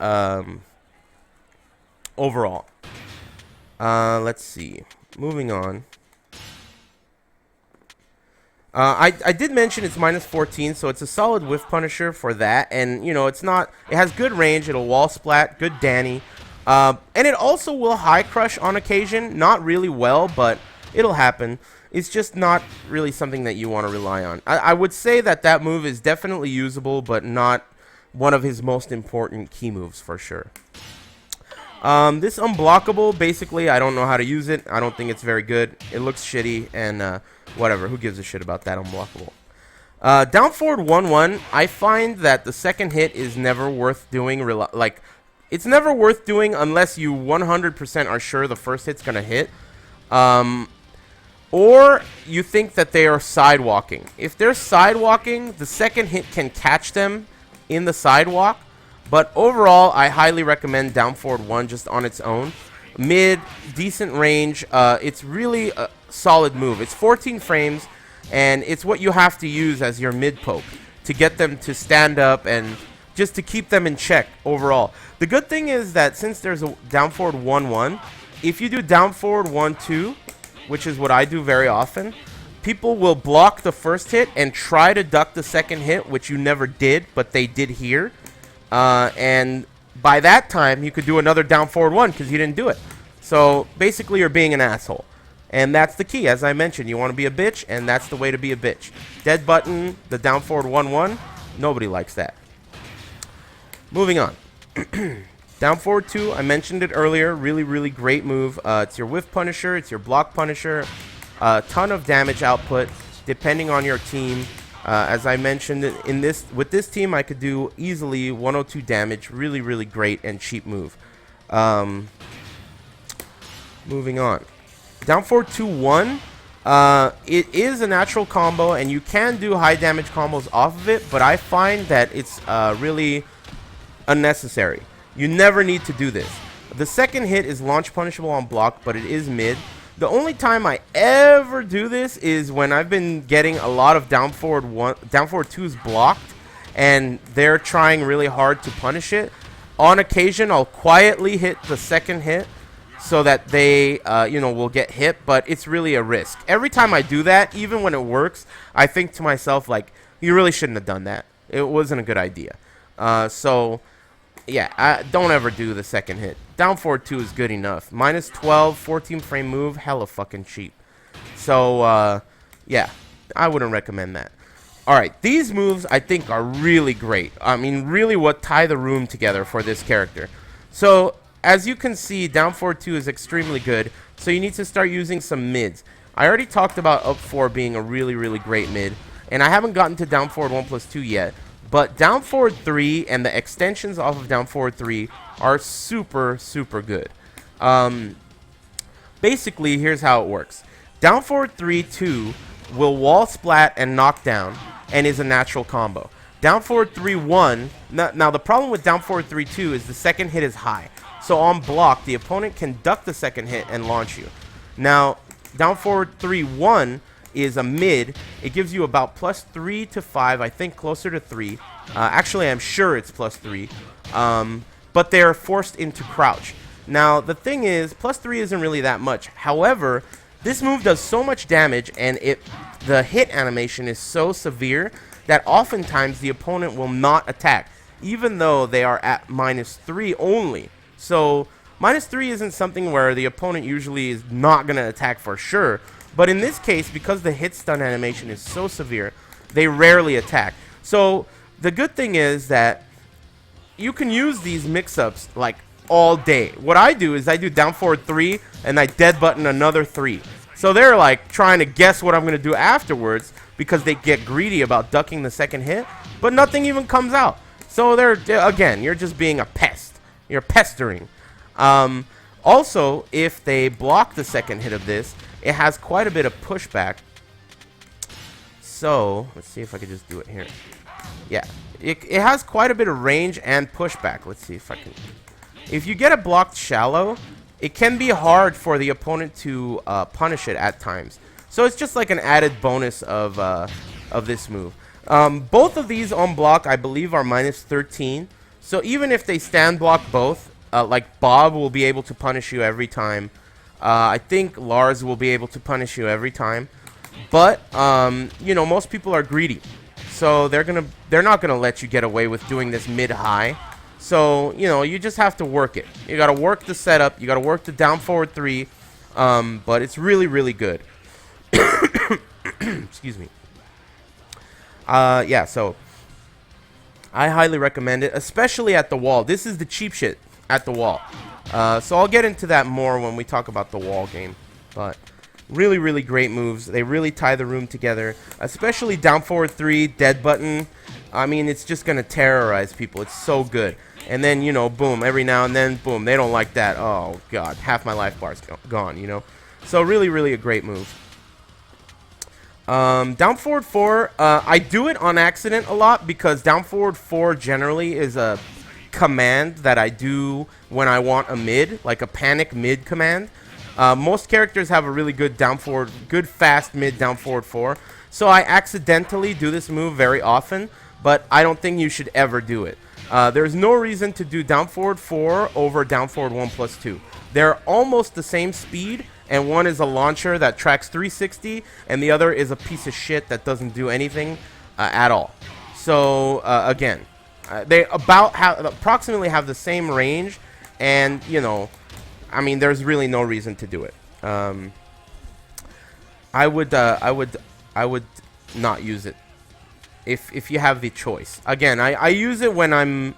overall. Let's see. Moving on. I did mention it's -14, so it's a solid whiff punisher for that. And, you know, it's not... It has good range. It'll wall splat. Good Danny. And it also will high crush on occasion. Not really well, but it'll happen. It's just not really something that you want to rely on. I would say that move is definitely usable, but not one of his most important key moves for sure. This unblockable, basically, I don't know how to use it. I don't think it's very good. It looks shitty, and whatever. Who gives a shit about that unblockable? Down forward 1-1, I find that the second hit is never worth doing. It's never worth doing unless you 100% are sure the first hit's going to hit. Or you think that they are sidewalking. If they're sidewalking, the second hit can catch them in the sidewalk, but overall I highly recommend down forward 1 just on its own. Mid, decent range. It's really a solid move. It's 14 frames, and it's what you have to use as your mid poke to get them to stand up and just to keep them in check overall. The good thing is that since there's a down forward 1-1, if you do down forward 1-2, which is what I do very often, people will block the first hit and try to duck the second hit, which you never did, but they did here. And by that time, you could do another down forward 1 because you didn't do it. So basically, you're being an asshole. And that's the key. As I mentioned, you want to be a bitch, and that's the way to be a bitch. Dead button, the down forward 1-1, nobody likes that. Moving on. Down forward 2, I mentioned it earlier. Really, really great move. It's your whiff punisher. It's your block punisher. A ton of damage output depending on your team. As I mentioned, with this team, I could do easily 102 damage. Really, really great and cheap move. Moving on. Down forward 2-1. It is a natural combo, and you can do high damage combos off of it, but I find that it's really unnecessary. You never need to do this. The second hit is launch punishable on block, but it is mid. The only time I ever do this is when I've been getting a lot of down forward 2s blocked, and they're trying really hard to punish it. On occasion, I'll quietly hit the second hit so that they, will get hit, but it's really a risk. Every time I do that, even when it works, I think to myself, like, you really shouldn't have done that. It wasn't a good idea. Yeah, don't ever do the second hit. Down forward 2 is good enough. Minus 12, 14 frame move, hella fucking cheap. So, yeah, I wouldn't recommend that. Alright, these moves I think are really great. I mean, really what tie the room together for this character. So, as you can see, down forward 2 is extremely good. So you need to start using some mids. I already talked about up 4 being a really, really great mid. And I haven't gotten to down forward 1+2 yet. But down forward 3 and the extensions off of down forward 3 are super, super good. Basically, here's how it works. Down forward 3-2 will wall splat and knock down and is a natural combo. Down forward 3-1. Now the problem with down forward 3-2 is the second hit is high. So on block, the opponent can duck the second hit and launch you. Now, down forward 3-1 is a mid. It gives you about +3 to 5, I think closer to 3. Actually, I'm sure it's +3. But they're forced into crouch. Now, the thing is, +3 isn't really that much. However, this move does so much damage, and the hit animation is so severe that oftentimes the opponent will not attack, even though they are at -3 only. So, -3 isn't something where the opponent usually is not going to attack for sure. But in this case, because the hit stun animation is so severe, they rarely attack. So, the good thing is that you can use these mix-ups, like, all day. What I do is I do down forward 3 and I dead button another 3. So they're like trying to guess what I'm going to do afterwards because they get greedy about ducking the second hit, but nothing even comes out. So again, you're just being a pest. You're pestering. Also, if they block the second hit of this, it has quite a bit of pushback. So let's see if I can just do it here. Yeah, it has quite a bit of range and pushback. Let's see if I can. If you get it blocked shallow, it can be hard for the opponent to punish it at times. So it's just like an added bonus of this move. Both of these on block, I believe, are -13. So even if they stand block both, like Bob will be able to punish you every time. I think Lars will be able to punish you every time. But most people are greedy, so they're not gonna let you get away with doing this mid-high. So, you just have to work it. You got to work the setup. You got to work the down forward 3. But it's really, really good. Excuse me. Yeah, so I highly recommend it, especially at the wall. This is the cheap shit at the wall. So I'll get into that more when we talk about the wall game. But really, really great moves. They really tie the room together, especially down forward 3, dead button. I mean, it's just going to terrorize people. It's so good. And then, boom, every now and then, boom, they don't like that. Oh, God, half my life bar's gone, So really, really a great move. Down forward 4, I do it on accident a lot because down forward 4 generally is a command that I do when I want a mid, like a panic mid command. Most characters have a really good down forward, good fast mid down forward 4. So I accidentally do this move very often, but I don't think you should ever do it. There's no reason to do down forward 4 over down forward 1+2. They're almost the same speed, and one is a launcher that tracks 360, and the other is a piece of shit that doesn't do anything at all. So again, they approximately have the same range, and I mean, there's really no reason to do it. I would not use it. If you have the choice. Again, I use it when I'm,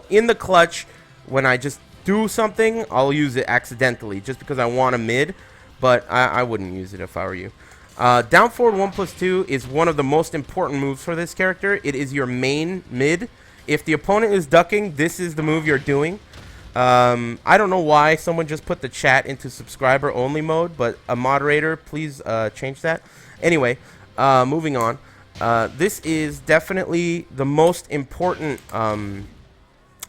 in the clutch. When I just do something, I'll use it accidentally just because I want a mid, but I wouldn't use it if I were you. Down forward 1+2 is one of the most important moves for this character. It is your main mid. If the opponent is ducking, this is the move you're doing. I don't know why someone just put the chat into subscriber only mode, but a moderator, please change that. Anyway, moving on. This is definitely the most important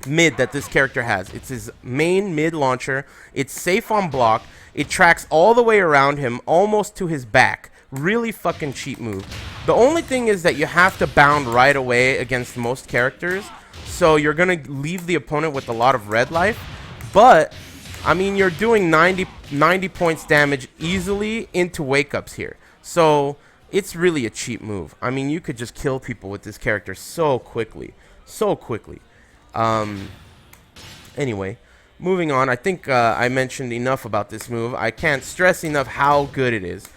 mid that this character has. It's his main mid launcher. It's safe on block. It tracks all the way around him, almost to his back. Really fucking cheap move. The only thing is that you have to bound right away against most characters. So you're going to leave the opponent with a lot of red life. But, I mean, you're doing 90 points damage easily into wake-ups here. So it's really a cheap move. I mean, you could just kill people with this character so quickly. So quickly. Anyway, moving on. I think I mentioned enough about this move. I can't stress enough how good it is.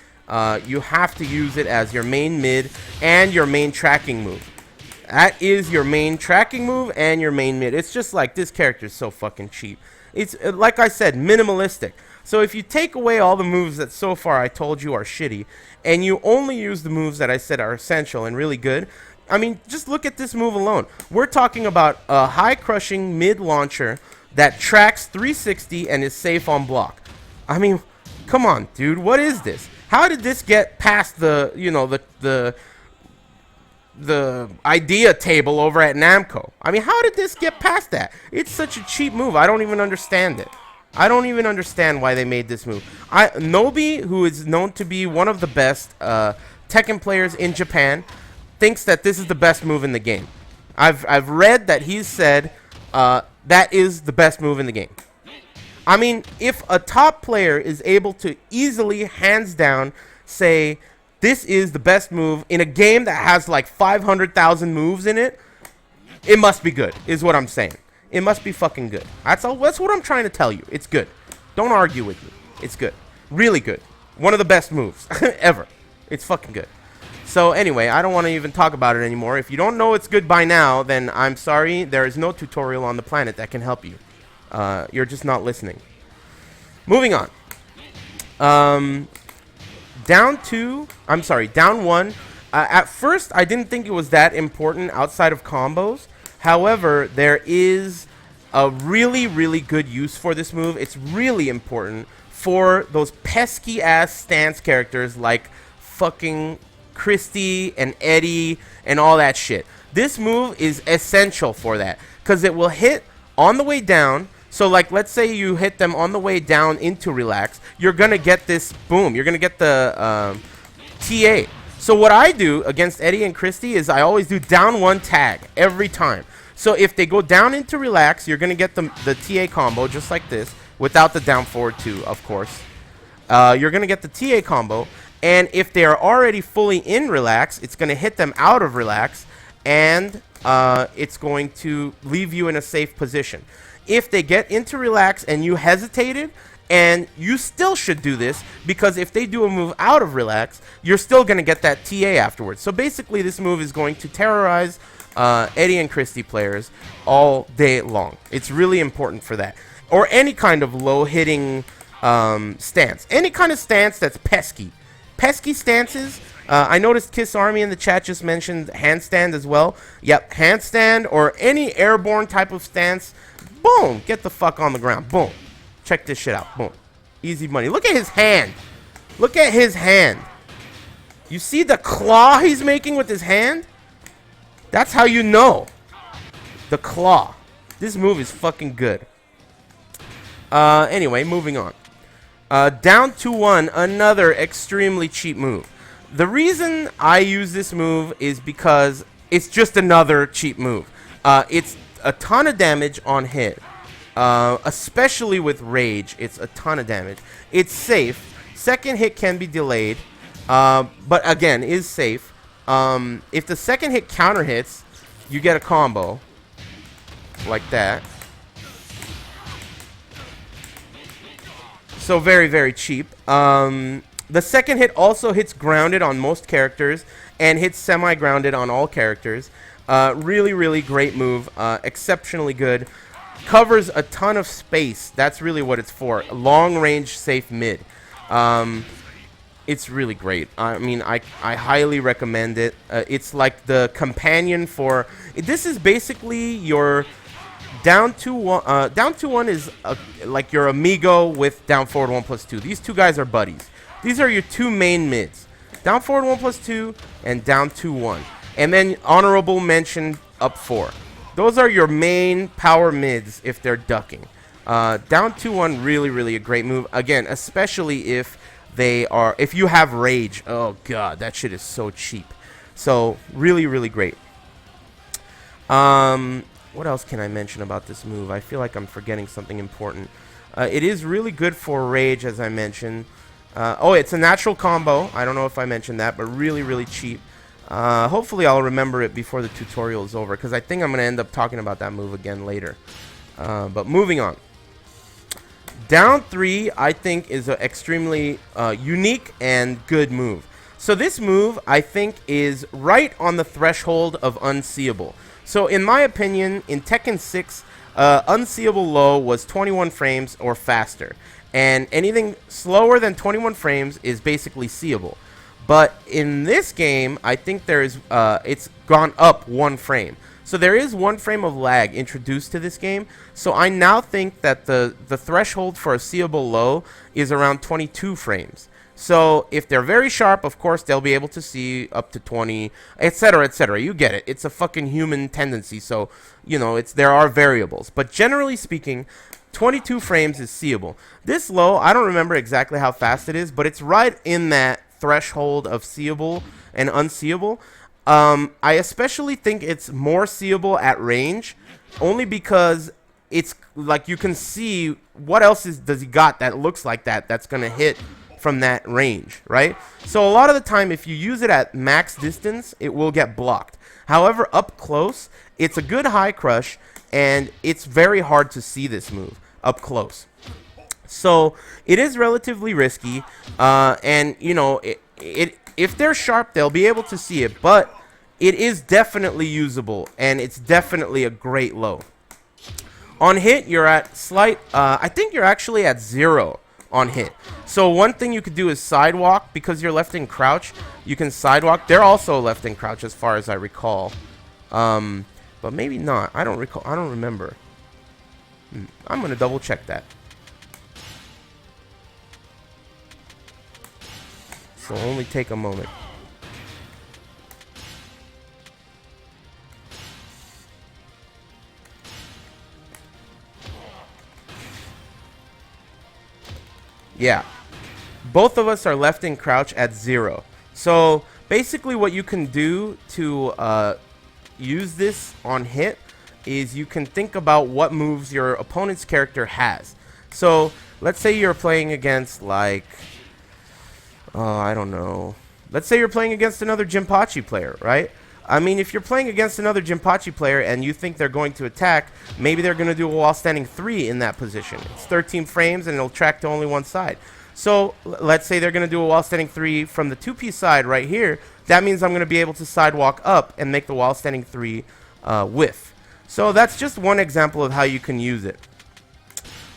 You have to use it as your main mid and your main tracking move. That is your main tracking move and your main mid. It's just like this character is so fucking cheap. It's, like I said, minimalistic. So if you take away all the moves that so far I told you are shitty, and you only use the moves that I said are essential and really good, I mean, just look at this move alone. We're talking about a high crushing mid launcher that tracks 360 and is safe on block. I mean, come on, dude. What is this? How did this get past the, you know, the idea table over at Namco? I mean, how did this get past that? It's such a cheap move. I don't even understand it. I don't even understand why they made this move. Nobi, who is known to be one of the best Tekken players in Japan, thinks that this is the best move in the game. I've read that he's said that is the best move in the game. I mean, if a top player is able to easily, hands down, say this is the best move in a game that has like 500,000 moves in it, it must be good, is what I'm saying. It must be fucking good. That's what I'm trying to tell you. It's good. Don't argue with me. It's good. Really good. One of the best moves ever. It's fucking good. So anyway, I don't want to even talk about it anymore. If you don't know it's good by now, then I'm sorry. There is no tutorial on the planet that can help you. You're just not listening. Moving on. Down one. At first, I didn't think it was that important outside of combos. However, there is a really, really good use for this move. It's really important for those pesky-ass stance characters like fucking Christy and Eddie and all that shit. This move is essential for that because it will hit on the way down. So, like, let's say you hit them on the way down into relax. You're going to get this, boom, you're going to get the TA. So what I do against Eddie and Christy is I always do down one tag every time. So if they go down into relax, you're going to get the TA combo just like this without the down forward 2, of course. You're going to get the TA combo. And if they are already fully in relax, it's going to hit them out of relax. And it's going to leave you in a safe position. If they get into relax and you hesitated, and you still should do this, because if they do a move out of relax, you're still going to get that TA afterwards. So basically, this move is going to terrorize Eddie and Christy players all day long. It's really important for that. Or any kind of low-hitting stance. Any kind of stance that's pesky. Pesky stances. I noticed Kiss Army in the chat just mentioned handstand as well. Yep, handstand or any airborne type of stance. Boom! Get the fuck on the ground. Boom. Check this shit out. Boom. Easy money. Look at his hand. Look at his hand. You see the claw he's making with his hand? That's how you know. The claw. This move is fucking good. Anyway, moving on. Down 2-1, another extremely cheap move. The reason I use this move is because it's just another cheap move. It's a ton of damage on hit. Especially with rage, it's a ton of damage. It's safe. Second hit can be delayed, but again, is safe. If the second hit counter hits, you get a combo like that. So very, very cheap. The second hit also hits grounded on most characters and hits semi-grounded on all characters. Really, really great move. Exceptionally good. Covers a ton of space. That's really what it's for. Long range, safe mid. It's really great. I mean, I highly recommend it. It's like the companion for... This is basically your down 2-1. Down 2-1 is like your Enemigo with down forward 1+2. These two guys are buddies. These are your two main mids. Down forward 1+2 and down 2-1. And then honorable mention up 4. Those are your main power mids if they're ducking. Down 2-1, really, really a great move. Again, especially if if you have rage. Oh god, that shit is so cheap. So really, really great. What else can I mention about this move? I feel like I'm forgetting something important. It is really good for rage, as I mentioned. Oh, it's a natural combo. I don't know if I mentioned that, but really, really cheap. Hopefully I'll remember it before the tutorial is over, because I think I'm going to end up talking about that move again later. But moving on. Down 3, I think, is an extremely unique and good move. So this move, I think, is right on the threshold of unseeable. So in my opinion, in Tekken 6, unseeable low was 21 frames or faster. And anything slower than 21 frames is basically seeable. But in this game, I think it's gone up 1 frame. So there is 1 frame of lag introduced to this game. So I now think that the threshold for a seeable low is around 22 frames. So if they're very sharp, of course, they'll be able to see up to 20, etc., etc. You get it. It's a fucking human tendency. So, you know, there are variables. But generally speaking, 22 frames is seeable. This low, I don't remember exactly how fast it is, but it's right in that threshold of seeable and unseeable. I especially think it's more seeable at range, only because it's like you can see what else does he got that looks like that's going to hit from that range, right? So a lot of the time, if you use it at max distance, it will get blocked. However, up close, it's a good high crush, and it's very hard to see this move up close. So it is relatively risky, and you know, if they're sharp, they'll be able to see it, but it is definitely usable, and it's definitely a great low. On hit, you're at slight, I think you're actually at 0 on hit. So one thing you could do is sidewalk. Because you're left in crouch, you can sidewalk. They're also left in crouch as far as I recall. But maybe not. I don't recall. I don't remember. I'm going to double check that. So only take a moment. Yeah, both of us are left in crouch at 0. So basically what you can do to use this on hit is you can think about what moves your opponent's character has. So let's say you're playing against, like, I don't know. Let's say you're playing against another Jinpachi player, right? I mean, if you're playing against another Jinpachi player and you think they're going to attack, maybe they're going to do a wall standing 3 in that position. It's 13 frames and it'll track to only one side. So let's say they're going to do a wall standing 3 from the 2P side right here. That means I'm going to be able to sidewalk up and make the wall standing 3 whiff. So that's just one example of how you can use it.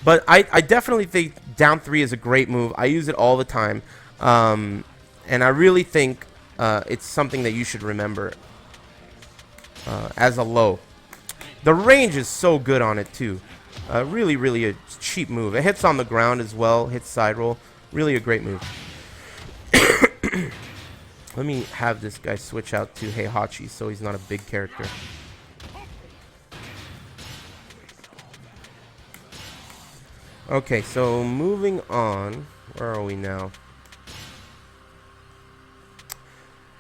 But I definitely think down 3 is a great move. I use it all the time. And I really think it's something that you should remember. As a low. The range is so good on it too. Really, really a cheap move. It hits on the ground as well. Hits side roll. Really a great move. Let me have this guy switch out to Heihachi so he's not a big character. Okay, so moving on. Where are we now?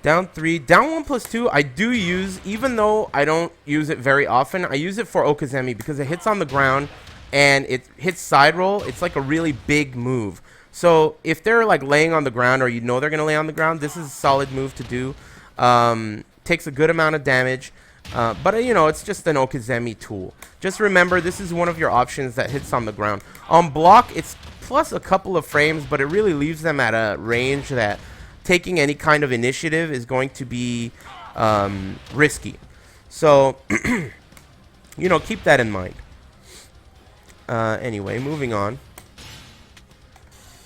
Down 3. Down 1 plus 2, I do use, even though I don't use it very often, I use it for okizemi because it hits on the ground and it hits side roll. It's like a really big move. So if they're like laying on the ground or you know they're going to lay on the ground, this is a solid move to do. Takes a good amount of damage. But, you know, it's just an okizemi tool. Just remember, this is one of your options that hits on the ground. On block, it's plus a couple of frames, but it really leaves them at a range that taking any kind of initiative is going to be risky. So, you know, keep that in mind. Anyway, moving on.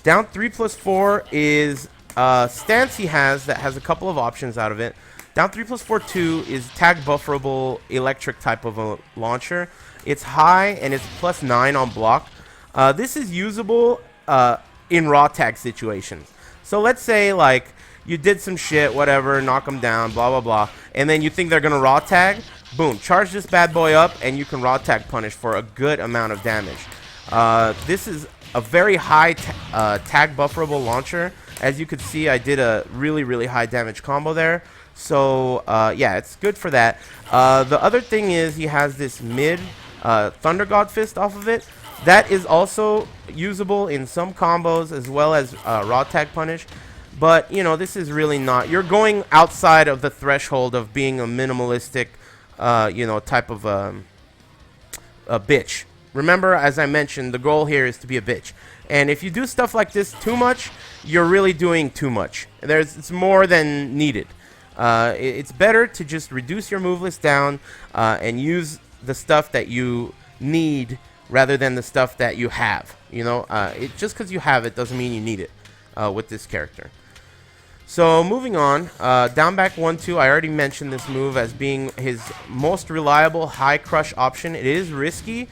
Down 3 plus 4 is a stance he has that has a couple of options out of it. Down 3 plus 4 2 is tag bufferable electric type of a launcher. It's high and it's plus 9 on block. This is usable in raw tag situations. So let's say, like, you did some shit, whatever, knock them down, blah, blah, blah, and then you think they're going to raw tag. Boom, charge this bad boy up, and you can raw tag punish for a good amount of damage. This is a very high tag bufferable launcher. As you could see, I did a really, really high damage combo there. So yeah, it's good for that. The other thing is he has this mid Thunder God Fist off of it. That is also usable in some combos as well as Raw Tag Punish. But, you know, this is really not. You're going outside of the threshold of being a minimalistic, you know, type of a bitch. Remember, as I mentioned, the goal here is to be a bitch. And if you do stuff like this too much, you're really doing too much. It's more than needed. It's better to just reduce your move list down and use the stuff that you need rather than the stuff that you have. You know, just because you have it doesn't mean you need it with this character. So moving on, down back 1-2, I already mentioned this move as being his most reliable high crush option. It is risky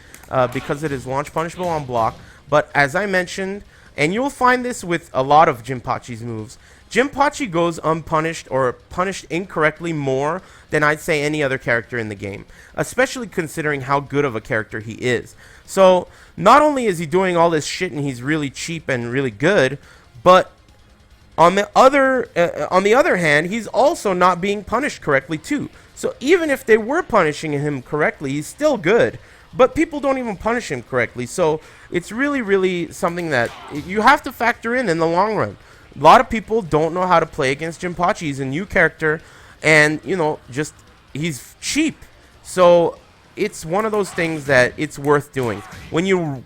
because it is launch punishable on block, but as I mentioned, and you'll find this with a lot of Jinpachi's moves, Jinpachi goes unpunished or punished incorrectly more than I'd say any other character in the game, especially considering how good of a character he is. So not only is he doing all this shit and he's really cheap and really good, but on the other hand, he's also not being punished correctly too. So even if they were punishing him correctly, he's still good. But people don't even punish him correctly. So it's really, really something that you have to factor in the long run. A lot of people don't know how to play against Jinpachi. He's a new character, and you know, just he's cheap. So it's one of those things that it's worth doing. When you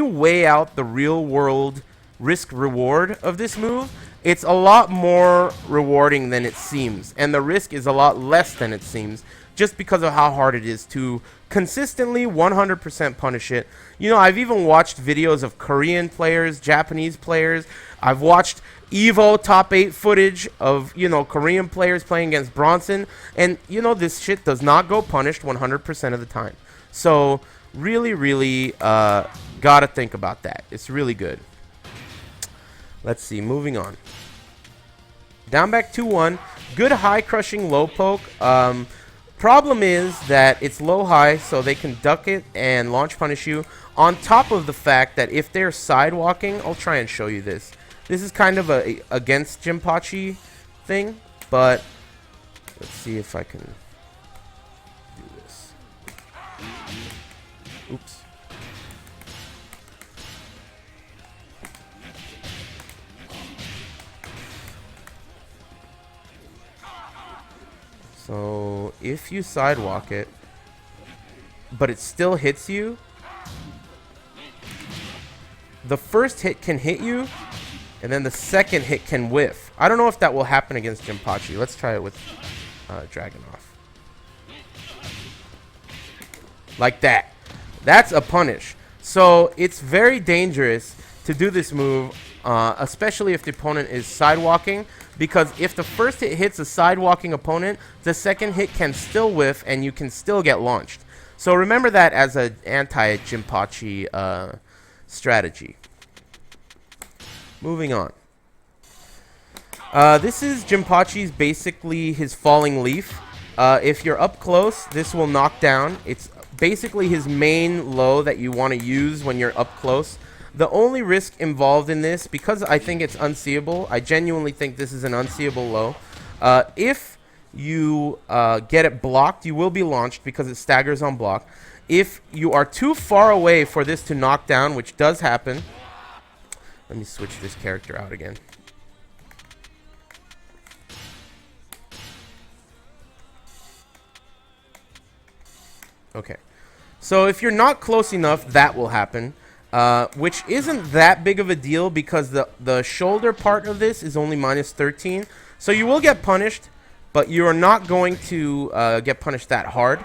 weigh out the real world risk reward of this move, it's a lot more rewarding than it seems, and the risk is a lot less than it seems, just because of how hard it is to consistently 100% punish it. You know, I've even watched videos of Korean players, Japanese players. I've watched Evo top 8 footage of, you know, Korean players playing against Bronson, and you know, this shit does not go punished 100% of the time. So really, really gotta think about that. It's really good. Let's see, moving on. Down back 2-1. Good high crushing low poke. Problem is that it's low high, so they can duck it and launch punish you. On top of the fact that if they're sidewalking, I'll try and show you this. This is kind of a against Jinpachi thing, but let's see if I can do this. Oops. So if you sidewalk it, but it still hits you, the first hit can hit you, and then the second hit can whiff. I don't know if that will happen against Jinpachi. Let's try it with Dragunov. Like that. That's a punish. So it's very dangerous to do this move, especially if the opponent is sidewalking, because if the first hit hits a sidewalking opponent, the second hit can still whiff and you can still get launched. So remember that as an anti-Jinpachi strategy. Moving on. This is Jinpachi's basically his falling leaf. If you're up close, this will knock down. It's basically his main low that you want to use when you're up close. The only risk involved in this, because I think it's unseeable, I genuinely think this is an unseeable low. If you get it blocked, you will be launched because it staggers on block. If you are too far away for this to knock down, which does happen. Let me switch this character out again. Okay. So if you're not close enough, that will happen. Which isn't that big of a deal because the shoulder part of this is only -13. So you will get punished, but you are not going to get punished that hard.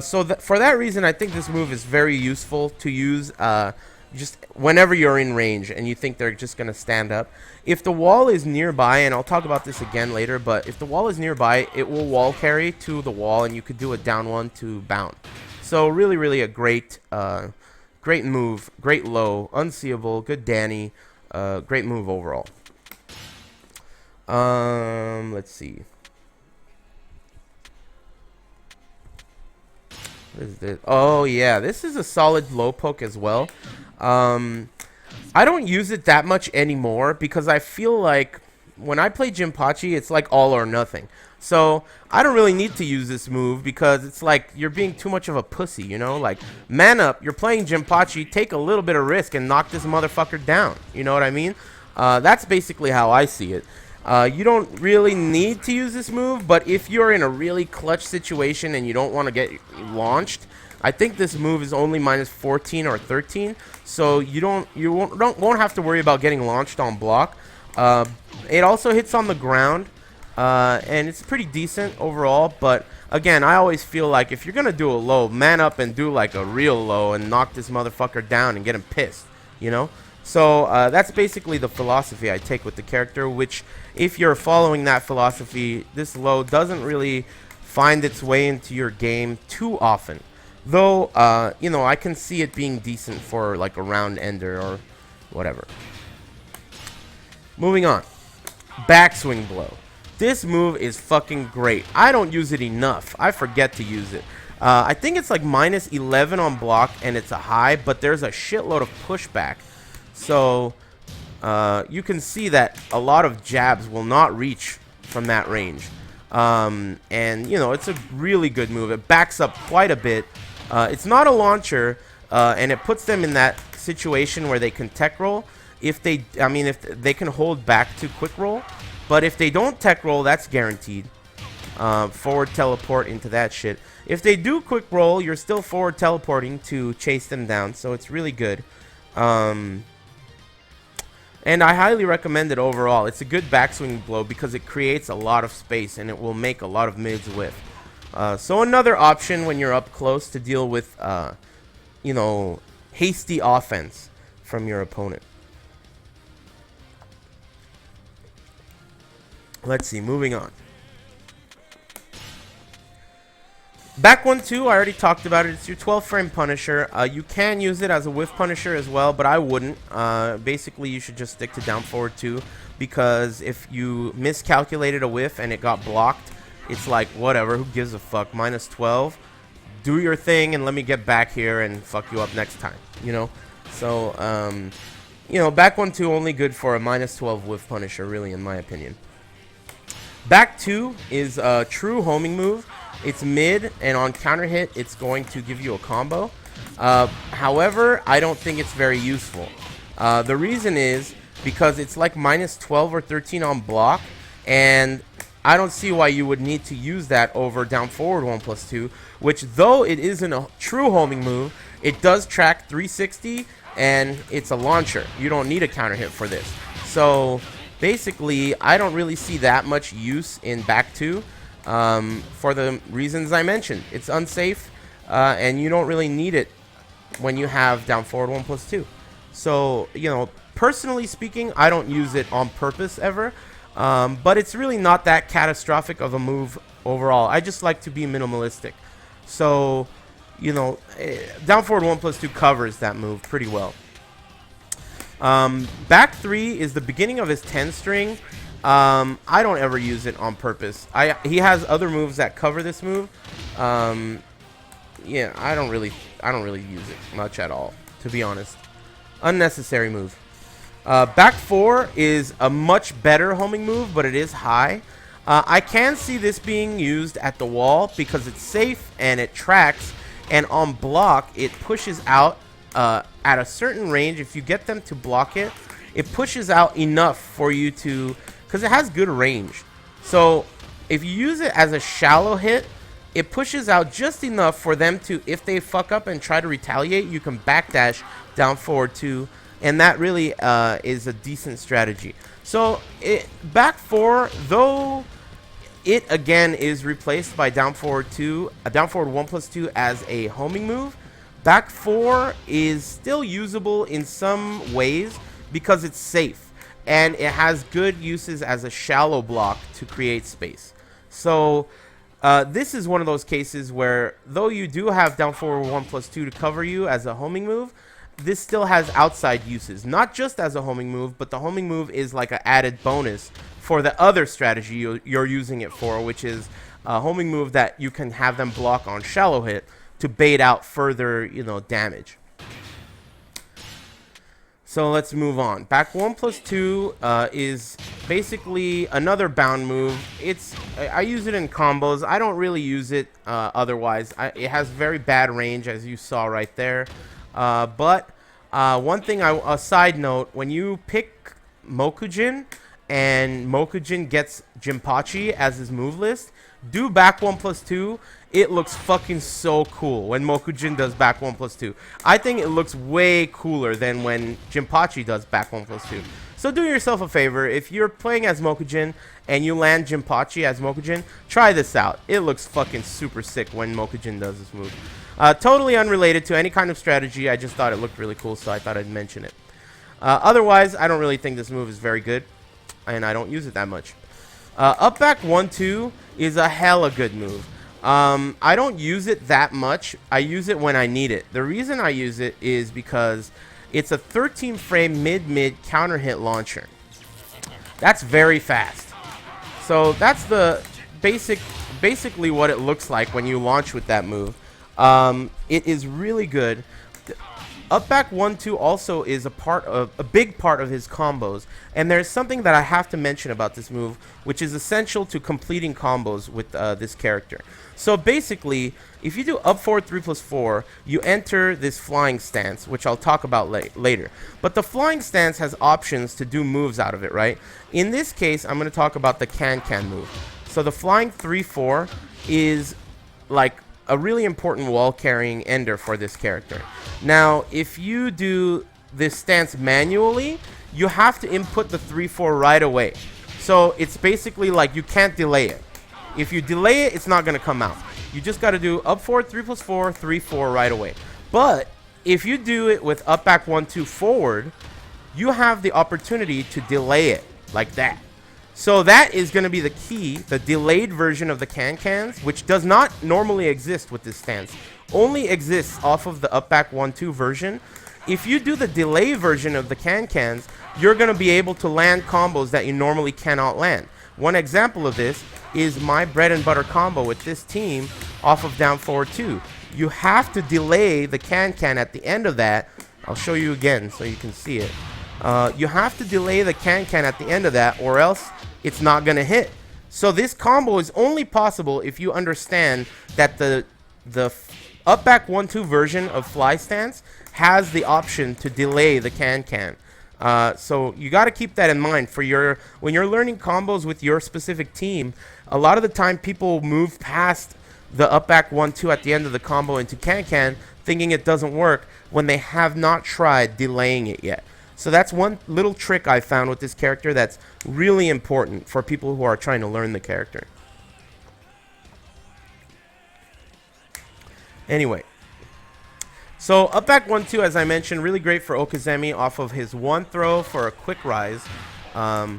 So for that reason, I think this move is very useful to use just whenever you're in range and you think they're just going to stand up. If the wall is nearby, and I'll talk about this again later, but if the wall is nearby, it will wall carry to the wall and you could do a down one to bound. So really, really a great great move, great low, unseeable, good Danny, great move overall. Let's see. What is this? Oh yeah, this is a solid low poke as well. I don't use it that much anymore because I feel like when I play Jinpachi, it's like all or nothing. So I don't really need to use this move because it's like you're being too much of a pussy, you know? Like, man up, you're playing Jinpachi, take a little bit of risk and knock this motherfucker down. You know what I mean? That's basically how I see it. You don't really need to use this move, but if you're in a really clutch situation and you don't want to get launched, I think this move is only minus 14 or 13, so you won't have to worry about getting launched on block. It also hits on the ground, and it's pretty decent overall. But again, I always feel like if you're gonna do a low, man up and do like a real low and knock this motherfucker down and get him pissed, you know. So that's basically the philosophy I take with the character, which if you're following that philosophy, this low doesn't really find its way into your game too often. Though, you know, I can see it being decent for like a round ender or whatever. Moving on. Backswing blow. This move is fucking great. I don't use it enough. I forget to use it. I think it's like minus 11 on block and it's a high, but there's a shitload of pushback. So you can see that a lot of jabs will not reach from that range. And, you know, it's a really good move. It backs up quite a bit. It's not a launcher, and it puts them in that situation where they can tech roll. If they can hold back to quick roll. But if they don't tech roll, that's guaranteed. Forward teleport into that shit. If they do quick roll, you're still forward teleporting to chase them down. So it's really good. And I highly recommend it overall. It's a good backswing blow because it creates a lot of space and it will make a lot of mids whiff. So another option when you're up close to deal with, you know, hasty offense from your opponent. Let's see, moving on. Back 1-2, I already talked about it. It's your 12 frame Punisher. You can use it as a whiff Punisher as well, but I wouldn't. Basically, you should just stick to down forward 2 because if you miscalculated a whiff and it got blocked, it's like, whatever, who gives a fuck? Minus 12. Do your thing and let me get back here and fuck you up next time, you know? So, you know, back 1-2 only good for a minus 12 whiff Punisher, really, in my opinion. Back 2 is a true homing move. It's mid, and on counter hit, it's going to give you a combo. However, I don't think it's very useful. The reason is because it's like minus 12 or 13 on block, and I don't see why you would need to use that over down forward 1+2, which though it isn't a true homing move, it does track 360, and it's a launcher. You don't need a counter hit for this. So basically, I don't really see that much use in back 2 for the reasons I mentioned. It's unsafe, and you don't really need it when you have down forward 1+2. So, you know, personally speaking, I don't use it on purpose ever, but it's really not that catastrophic of a move overall. I just like to be minimalistic. So, you know, down forward 1+2 covers that move pretty well. Back 3 is the beginning of his 10 string. I don't ever use it on purpose. He has other moves that cover this move. Yeah, I don't really use it much at all, to be honest. Unnecessary move. Back 4 is a much better homing move, but it is high. I can see this being used at the wall because it's safe and it tracks, and on block it pushes out at a certain range. If you get them to block it, it pushes out enough for you to, because it has good range. So if you use it as a shallow hit, it pushes out just enough for them to, if they fuck up and try to retaliate, you can backdash down forward 2, and that really is a decent strategy. So back 4, though it again is replaced by down forward 2, down forward 1+2 as a homing move, back 4 is still usable in some ways because it's safe and it has good uses as a shallow block to create space. So this is one of those cases where, though you do have down forward 1+2 to cover you as a homing move, this still has outside uses, not just as a homing move, but the homing move is like an added bonus for the other strategy you're using it for, which is a homing move that you can have them block on shallow hit to bait out further, you know, damage. So let's move on. Back 1+2 is basically another bound move. I use it in combos. I don't really use it otherwise. It has very bad range, as you saw right there. But one thing, a side note, when you pick Mokujin and Mokujin gets Jinpachi as his move list, do back 1+2. It looks fucking so cool when Mokujin does back 1+2. I think it looks way cooler than when Jinpachi does back 1+2. So do yourself a favor. If you're playing as Mokujin and you land Jinpachi as Mokujin, try this out. It looks fucking super sick when Mokujin does this move. Totally unrelated to any kind of strategy. I just thought it looked really cool, so I thought I'd mention it. Otherwise, I don't really think this move is very good, and I don't use it that much. Up back 1-2 is a hella good move. I don't use it that much. I use it when I need it. The reason I use it is because it's a 13 frame mid counter hit launcher. That's very fast. So that's the basically what it looks like when you launch with that move. It is really good. Up back 1-2 also is a big part of his combos, and there's something that I have to mention about this move, which is essential to completing combos with this character. So basically, if you do up forward 3+4, you enter this flying stance, which I'll talk about later. But the flying stance has options to do moves out of it, right? In this case, I'm going to talk about the can move. So the flying 3-4 is like a really important wall carrying ender for this character. Now, if you do this stance manually, you have to input the 3-4 right away. So it's basically like you can't delay it. If you delay it, it's not going to come out. You just got to do up forward 3+4, 3-4 right away. But if you do it with up back 1-2 forward, you have the opportunity to delay it like that. So that is going to be the key, the delayed version of the cans, which does not normally exist with this stance. Only exists off of the up back 1-2 version. If you do the delay version of the cans, you're going to be able to land combos that you normally cannot land. One example of this is my bread and butter combo with this team off of down forward 2. You have to delay the can at the end of that. I'll show you again so you can see it. You have to delay the can at the end of that, or else it's not going to hit. So this combo is only possible if you understand that the up back 1-2 version of fly stance has the option to delay the can. So you got to keep that in mind for when you're learning combos with your specific team. A lot of the time people move past the up back 1-2 at the end of the combo into can thinking it doesn't work when they have not tried delaying it yet. So that's one little trick I found with this character that's really important for people who are trying to learn the character. Anyway, so up back 1-2, as I mentioned, really great for Okizemi off of his one throw for a quick rise, as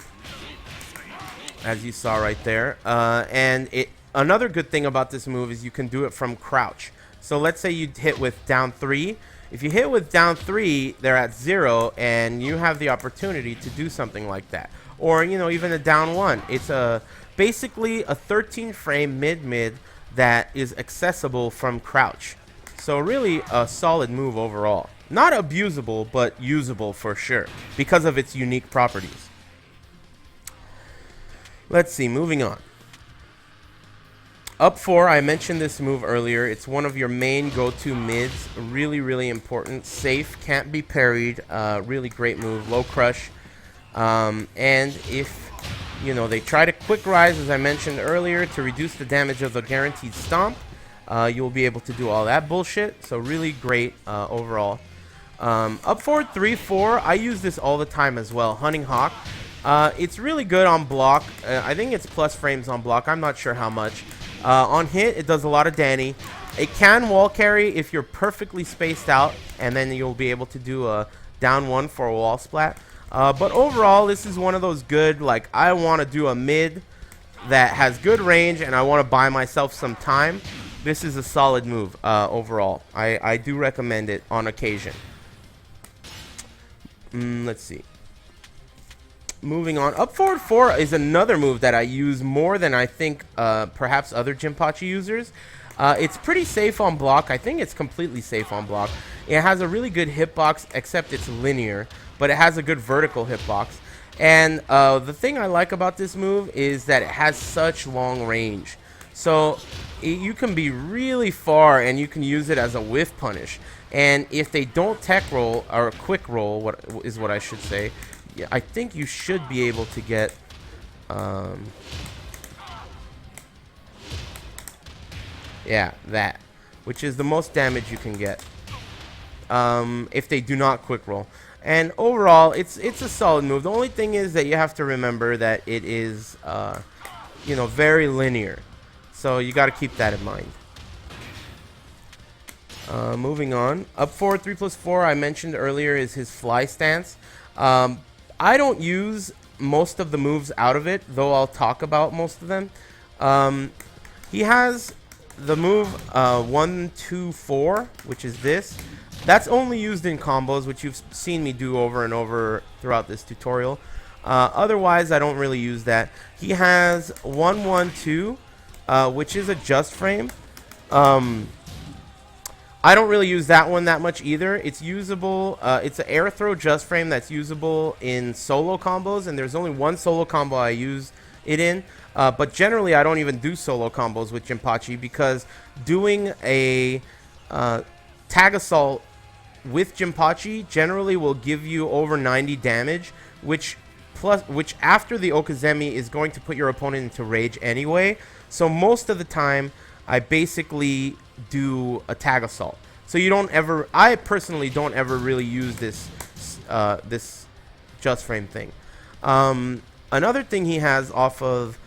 you saw right there. And another good thing about this move is you can do it from crouch. So let's say you hit with down 3. If you hit with down 3, they're at 0, and you have the opportunity to do something like that. Or, you know, even a down 1. It's basically a 13 frame mid that is accessible from crouch. So really a solid move overall. Not abusable, but usable for sure because of its unique properties. Let's see, moving on. Up 4, I mentioned this move earlier. It's one of your main go-to mids. Really, really important. Safe, can't be parried. Really great move. Low crush. And if, you know, they try to quick rise, as I mentioned earlier, to reduce the damage of the guaranteed stomp, you'll be able to do all that bullshit. So really great overall. Up forward 3-4, I use this all the time as well. Hunting Hawk. It's really good on block. I think it's plus frames on block. I'm not sure how much. On hit, it does a lot of Danny. It can wall carry if you're perfectly spaced out, and then you'll be able to do a down 1 for a wall splat. But overall, this is one of those good, like, I want to do a mid that has good range, and I want to buy myself some time. This is a solid move overall. I do recommend it on occasion. Let's see. Moving on, up forward 4 is another move that I use more than I think perhaps other Jinpachi users. It's pretty safe on block. I think it's completely safe on block. It has a really good hitbox, except it's linear, but it has a good vertical hitbox. And the thing I like about this move is that it has such long range. So you can be really far and you can use it as a whiff punish. And if they don't tech roll, or quick roll, what I should say, yeah, I think you should be able to get... yeah, that. Which is the most damage you can get. If they do not quick roll. And overall, it's a solid move. The only thing is that you have to remember that it is, you know, very linear. So you got to keep that in mind. Moving on. Up forward 3+4, I mentioned earlier, is his fly stance. I don't use most of the moves out of it, though I'll talk about most of them. He has the move 1, 2, 4, which is this. That's only used in combos, which you've seen me do over and over throughout this tutorial. Otherwise, I don't really use that. He has 1, 1, 2, which is a just frame. I don't really use that one that much either. It's usable. It's an air throw just frame that's usable in solo combos, and there's only one solo combo I use it in. But generally, I don't even do solo combos with Jinpachi, because doing a tag assault with Jinpachi generally will give you over 90 damage, which after the okizemi is going to put your opponent into rage anyway. So most of the time, I basically do a tag assault. So you don't ever, I personally don't ever really use this this just frame thing. Another thing he has off of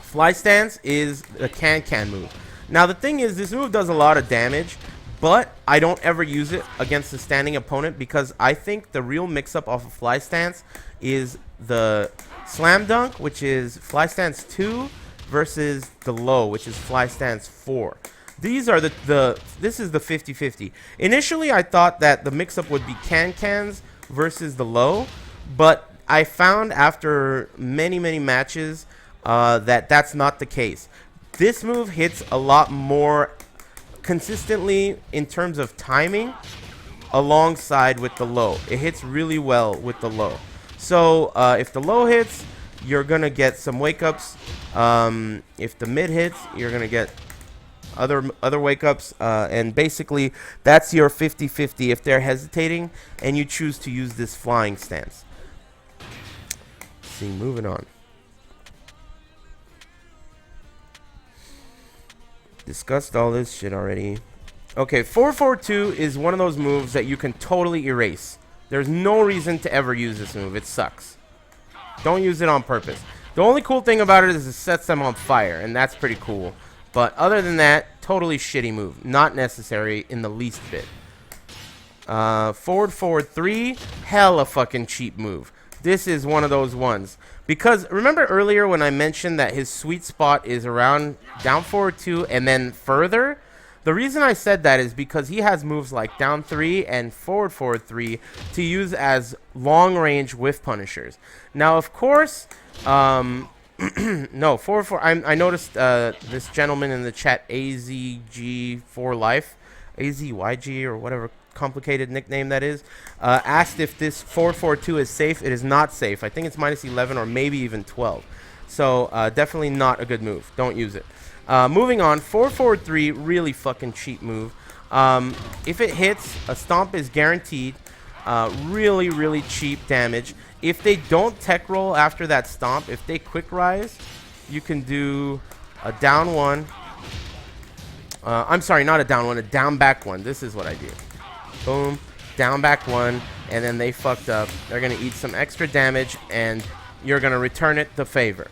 fly stance is the can move. Now the thing is, this move does a lot of damage, but I don't ever use it against a standing opponent, because I think the real mix-up off of fly stance is the slam dunk, which is fly stance 2, versus the low, which is fly stance 4. These are this is the 50-50. Initially, I thought that the mix-up would be cans versus the low, but I found after many matches that that's not the case. This move hits a lot more consistently in terms of timing alongside with the low. It hits really well with the low. So if the low hits, you're gonna get some wake ups. If the mid hits, you're gonna get other wake ups, and basically that's your 50-50 if they're hesitating and you choose to use this flying stance. Let's see, moving on. Discussed all this shit already. Okay, 4-4-2 is one of those moves that you can totally erase. There's no reason to ever use this move. It sucks. Don't use it on purpose. The only cool thing about it is it sets them on fire, and that's pretty cool. But other than that, totally shitty move. Not necessary in the least bit. Forward 3, hella fucking cheap move. This is one of those ones. Because remember earlier when I mentioned that his sweet spot is around down forward 2 and then further? The reason I said that is because he has moves like down 3 and forward 3 to use as long range whiff punishers. Now, of course, no, 4 I noticed this gentleman in the chat, AZG4Life, AZYG or whatever complicated nickname that is, asked if this 4-4-2 is safe. It is not safe. I think it's -11 or maybe even 12. So definitely not a good move. Don't use it. Moving on, 4-4-3, really fucking cheap move. If it hits, a stomp is guaranteed. Really cheap damage. If they don't tech roll after that stomp, if they quick rise, you can do a down 1. I'm sorry, not a down 1, a down back 1. This is what I do. Boom, down back 1, and then they fucked up. They're going to eat some extra damage, and you're going to return it the favor.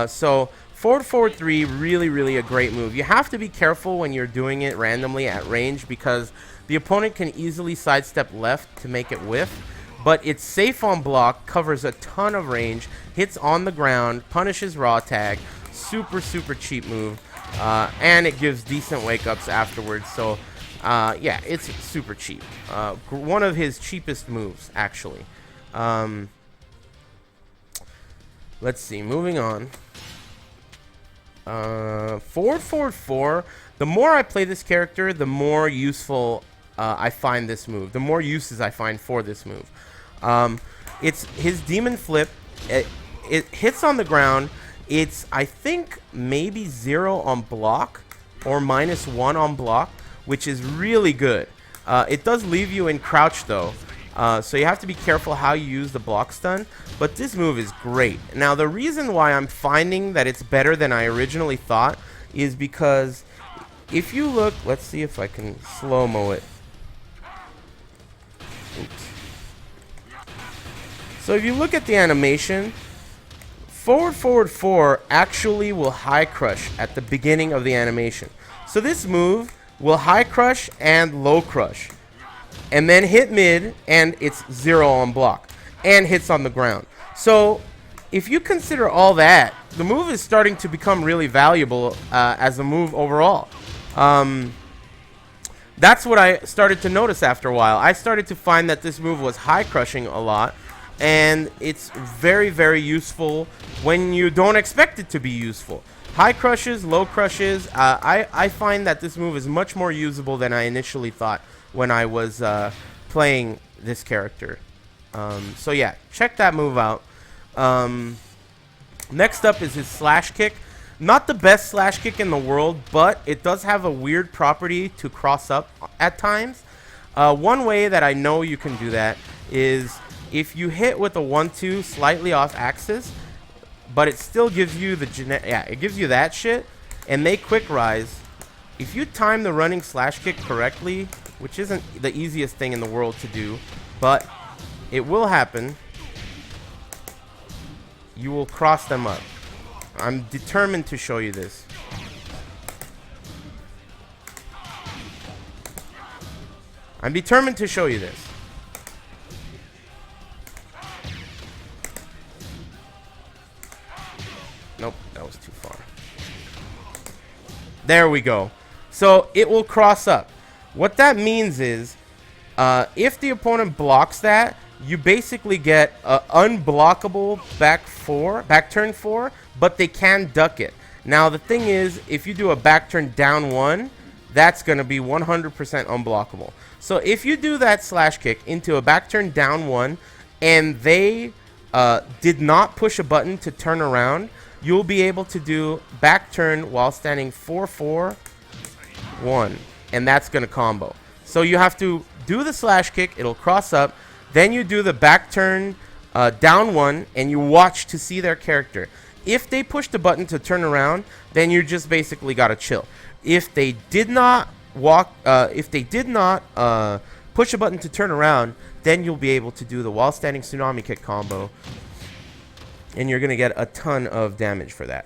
So 4-4-3, really a great move. You have to be careful when you're doing it randomly at range, because the opponent can easily sidestep left to make it whiff. But it's safe on block, covers a ton of range, hits on the ground, punishes raw tag. Super cheap move. And it gives decent wake ups afterwards. So yeah, it's super cheap. One of his cheapest moves, actually. Let's see, moving on. Forward, forward, four. The more I play this character, the more useful I find this move. The more uses I find for this move. It's his demon flip. It hits on the ground. It's, I think, maybe 0 on block or -1 on block, which is really good. It does leave you in crouch though. So you have to be careful how you use the block stun, but this move is great. Now the reason why I'm finding that it's better than I originally thought is because if you look, let's see if I can slow-mo it. Oops. So if you look at the animation, forward, forward, 4 actually will high crush at the beginning of the animation. So this move will high crush and low crush, and then hit mid, and it's 0 on block, and hits on the ground. So if you consider all that, the move is starting to become really valuable as a move overall. That's what I started to notice after a while. I started to find that this move was high crushing a lot, and it's very, very useful when you don't expect it to be useful. High crushes, low crushes, I find that this move is much more usable than I initially thought when I was playing this character. So yeah, check that move out. Next up is his slash kick. Not the best slash kick in the world, but it does have a weird property to cross up at times. One way that I know you can do that is if you hit with a 1-2 slightly off axis, but it still gives you the it gives you that shit, and they quick rise. If you time the running slash kick correctly, which isn't the easiest thing in the world to do, but it will happen, you will cross them up. I'm determined to show you this. I'm determined to show you this. Nope, that was too far. There we go. So it will cross up. What that means is, if the opponent blocks that, you basically get an unblockable back turn 4, but they can duck it. Now the thing is, if you do a back turn down 1, that's going to be 100% unblockable. So if you do that slash kick into a back turn down 1, and they did not push a button to turn around, you'll be able to do back turn while standing 4-4-1, and that's going to combo. So you have to do the slash kick, it'll cross up, then you do the back turn down 1, and you watch to see their character. If they push the button to turn around, then you just basically got to chill. If they did not push a button to turn around, then you'll be able to do the while standing tsunami kick combo, and you're going to get a ton of damage for that.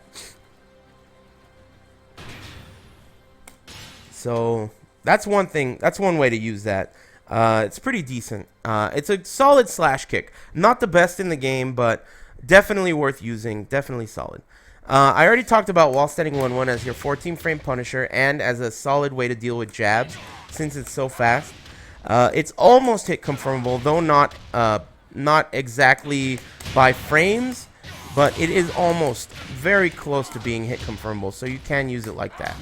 So that's one thing. That's one way to use that. It's pretty decent. It's a solid slash kick. Not the best in the game, but definitely worth using. Definitely solid. I already talked about while standing 1-1 as your 14-frame Punisher and as a solid way to deal with jabs since it's so fast. It's almost hit confirmable, though not exactly by frames, but it is almost very close to being hit confirmable, so you can use it like that.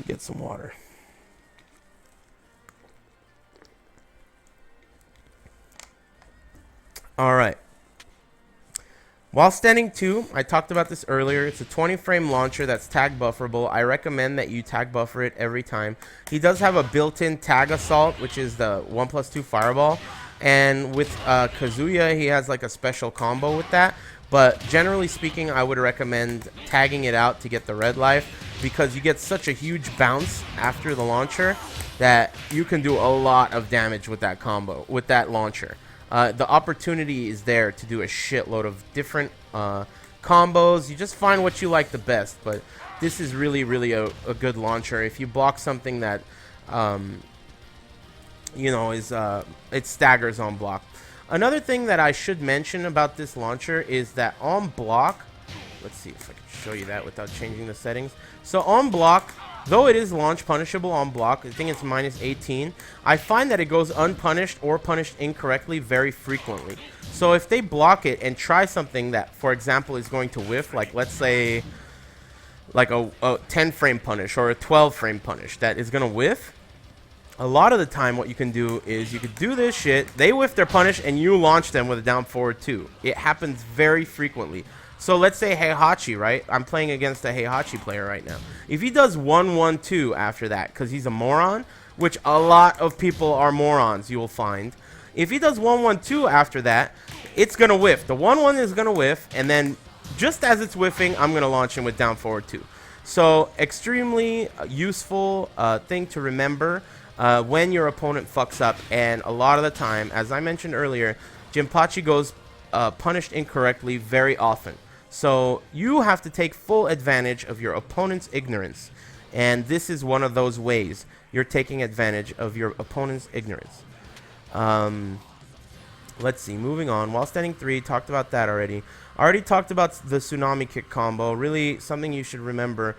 Get some water. All right. While standing 2, I talked about this earlier. It's a 20-frame launcher that's tag bufferable. I recommend that you tag buffer it every time. He does have a built-in tag assault, which is the 1+2 fireball. And with Kazuya, he has like a special combo with that. But generally speaking, I would recommend tagging it out to get the red life, because you get such a huge bounce after the launcher that you can do a lot of damage with that combo, with that launcher. The opportunity is there to do a shitload of different combos. You just find what you like the best, but this is really, really a good launcher. If you block something that, you know, is it staggers on block. Another thing that I should mention about this launcher is that on block, let's see if I can show you that without changing the settings. So on block, though it is launch punishable on block, I think it's minus 18. I find that it goes unpunished or punished incorrectly very frequently. So if they block it and try something that, for example, is going to whiff, like let's say like a 10 frame punish or a 12 frame punish that is going to whiff, a lot of the time what you can do is you could do this shit, they whiff their punish, and you launch them with a down forward 2. It happens very frequently. So let's say Heihachi, right? I'm playing against a Heihachi player right now. If he does 1-1-2 after that, because he's a moron, which a lot of people are morons, you will find. If he does 1-1-2 after that, it's going to whiff. The 1-1 is going to whiff, and then just as it's whiffing, I'm going to launch him with down forward 2. So extremely useful thing to remember when your opponent fucks up. And a lot of the time, as I mentioned earlier, Jinpachi goes punished incorrectly very often. So you have to take full advantage of your opponent's ignorance. And this is one of those ways you're taking advantage of your opponent's ignorance. Let's see, moving on. While standing 3, talked about that already. I already talked about the tsunami kick combo. Really something you should remember.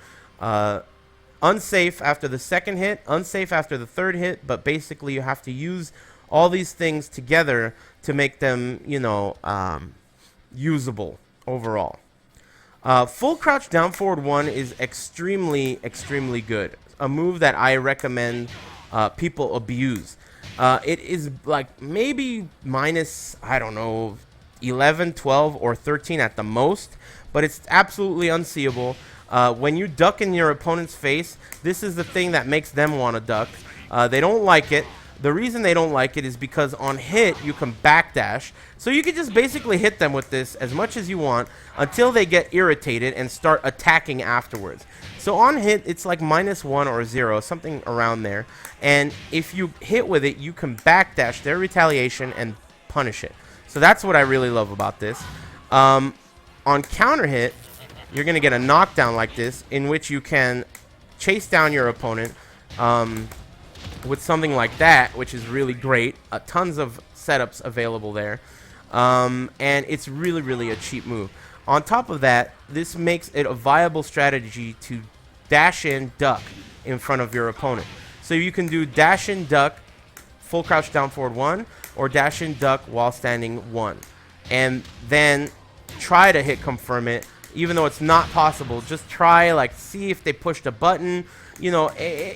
Unsafe after the second hit, unsafe after the third hit, but basically you have to use all these things together to make them, you know, usable overall. Full crouch down forward 1 is extremely good. A move that I recommend people abuse. It is like maybe minus, I don't know, 11, 12, or 13 at the most, but it's absolutely unseeable. When you duck in your opponent's face, this is the thing that makes them want to duck. They don't like it. The reason they don't like it is because on hit, you can backdash. So you can just basically hit them with this as much as you want until they get irritated and start attacking afterwards. So on hit, it's like -1 or 0, something around there. And if you hit with it, you can backdash their retaliation and punish it. So that's what I really love about this. On counter hit, you're going to get a knockdown like this, in which you can chase down your opponent with something like that, which is really great. Tons of setups available there. And it's really a cheap move. On top of that, this makes it a viable strategy to dash in, duck in front of your opponent. So you can do dash in, duck, full crouch down forward 1, or dash in, duck while standing 1. And then try to hit confirm it. Even though it's not possible, just try, like, see if they pushed a button. You know,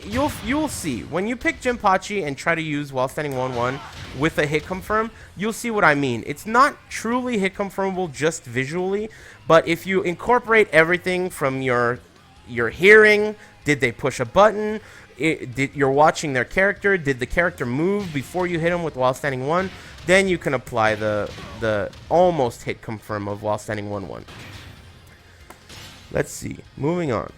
you'll see. When you pick Jinpachi and try to use while standing 1-1 with a hit confirm, you'll see what I mean. It's not truly hit confirmable just visually, but if you incorporate everything from your hearing, did they push a button? You're watching their character, did the character move before you hit them with while standing 1? Then you can apply the almost hit confirm of while standing 1-1. Let's see. Moving on.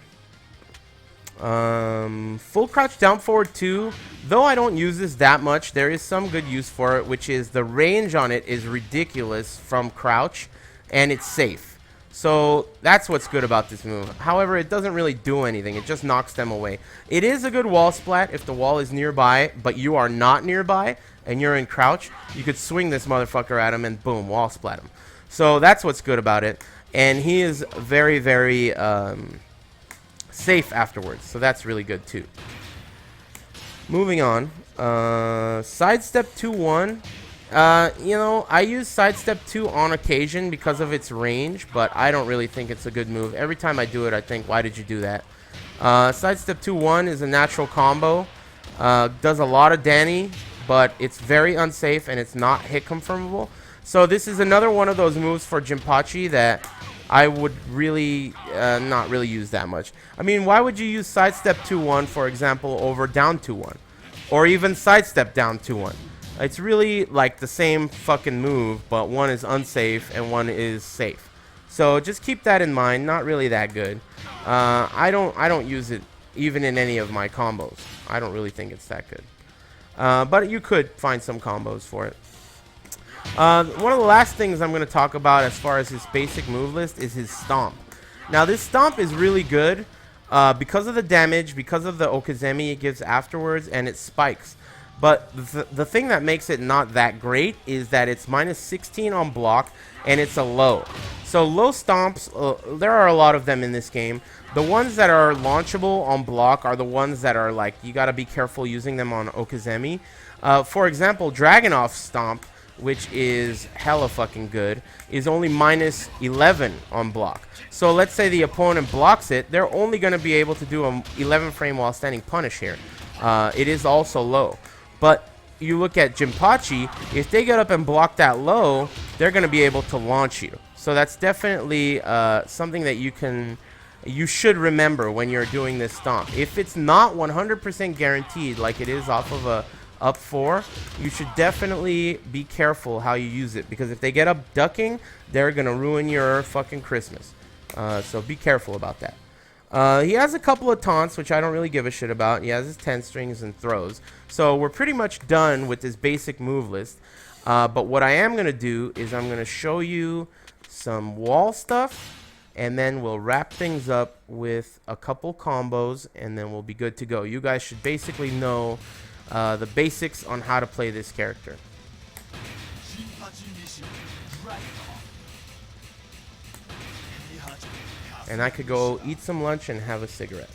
Full crouch down forward 2. Though I don't use this that much, there is some good use for it, which is the range on it is ridiculous from crouch, and it's safe. So that's what's good about this move. However, it doesn't really do anything. It just knocks them away. It is a good wall splat if the wall is nearby, but you are not nearby, and you're in crouch. You could swing this motherfucker at him and boom, wall splat him. So that's what's good about it. And he is very safe afterwards, so that's really good too. Moving on, sidestep 2-1. You know, I use sidestep 2 on occasion because of its range, but I don't really think it's a good move. Every time I do it, I think, why did you do that? Sidestep 2-1 is a natural combo. Does a lot of Danny, but it's very unsafe and it's not hit confirmable. So this is another one of those moves for Jinpachi that I would really not really use that much. I mean, why would you use sidestep 2-1, for example, over down 2-1? Or even sidestep down 2-1? It's really like the same fucking move, but one is unsafe and one is safe. So just keep that in mind. Not really that good. I don't use it even in any of my combos. I don't really think it's that good. But you could find some combos for it. One of the last things I'm going to talk about as far as his basic move list is his stomp. Now this stomp is really good because of the damage, because of the okizemi it gives afterwards, and it spikes. But the thing that makes it not that great is that it's minus 16 on block, and it's a low. So low stomps, there are a lot of them in this game. The ones that are launchable on block are the ones that are like, you gotta be careful using them on okizemi. For example, Dragonoff Stomp, which is hella fucking good, is only minus 11 on block. So let's say the opponent blocks it, they're only going to be able to do a 11 frame while standing punish here. It is also low. But you look at Jinpachi, if they get up and block that low, they're going to be able to launch you. So that's definitely something that you should remember when you're doing this stomp. If it's not 100% guaranteed like it is off of a up 4, you should definitely be careful how you use it, because if they get up ducking, they're gonna ruin your fucking Christmas. So be careful about that. He has a couple of taunts, which I don't really give a shit about. He has his 10 strings and throws. So we're pretty much done with this basic move list. But what I am gonna do is I'm gonna show you some wall stuff, and then we'll wrap things up with a couple combos, and then we'll be good to go. You guys should basically know the basics on how to play this character. And I could go eat some lunch and have a cigarette.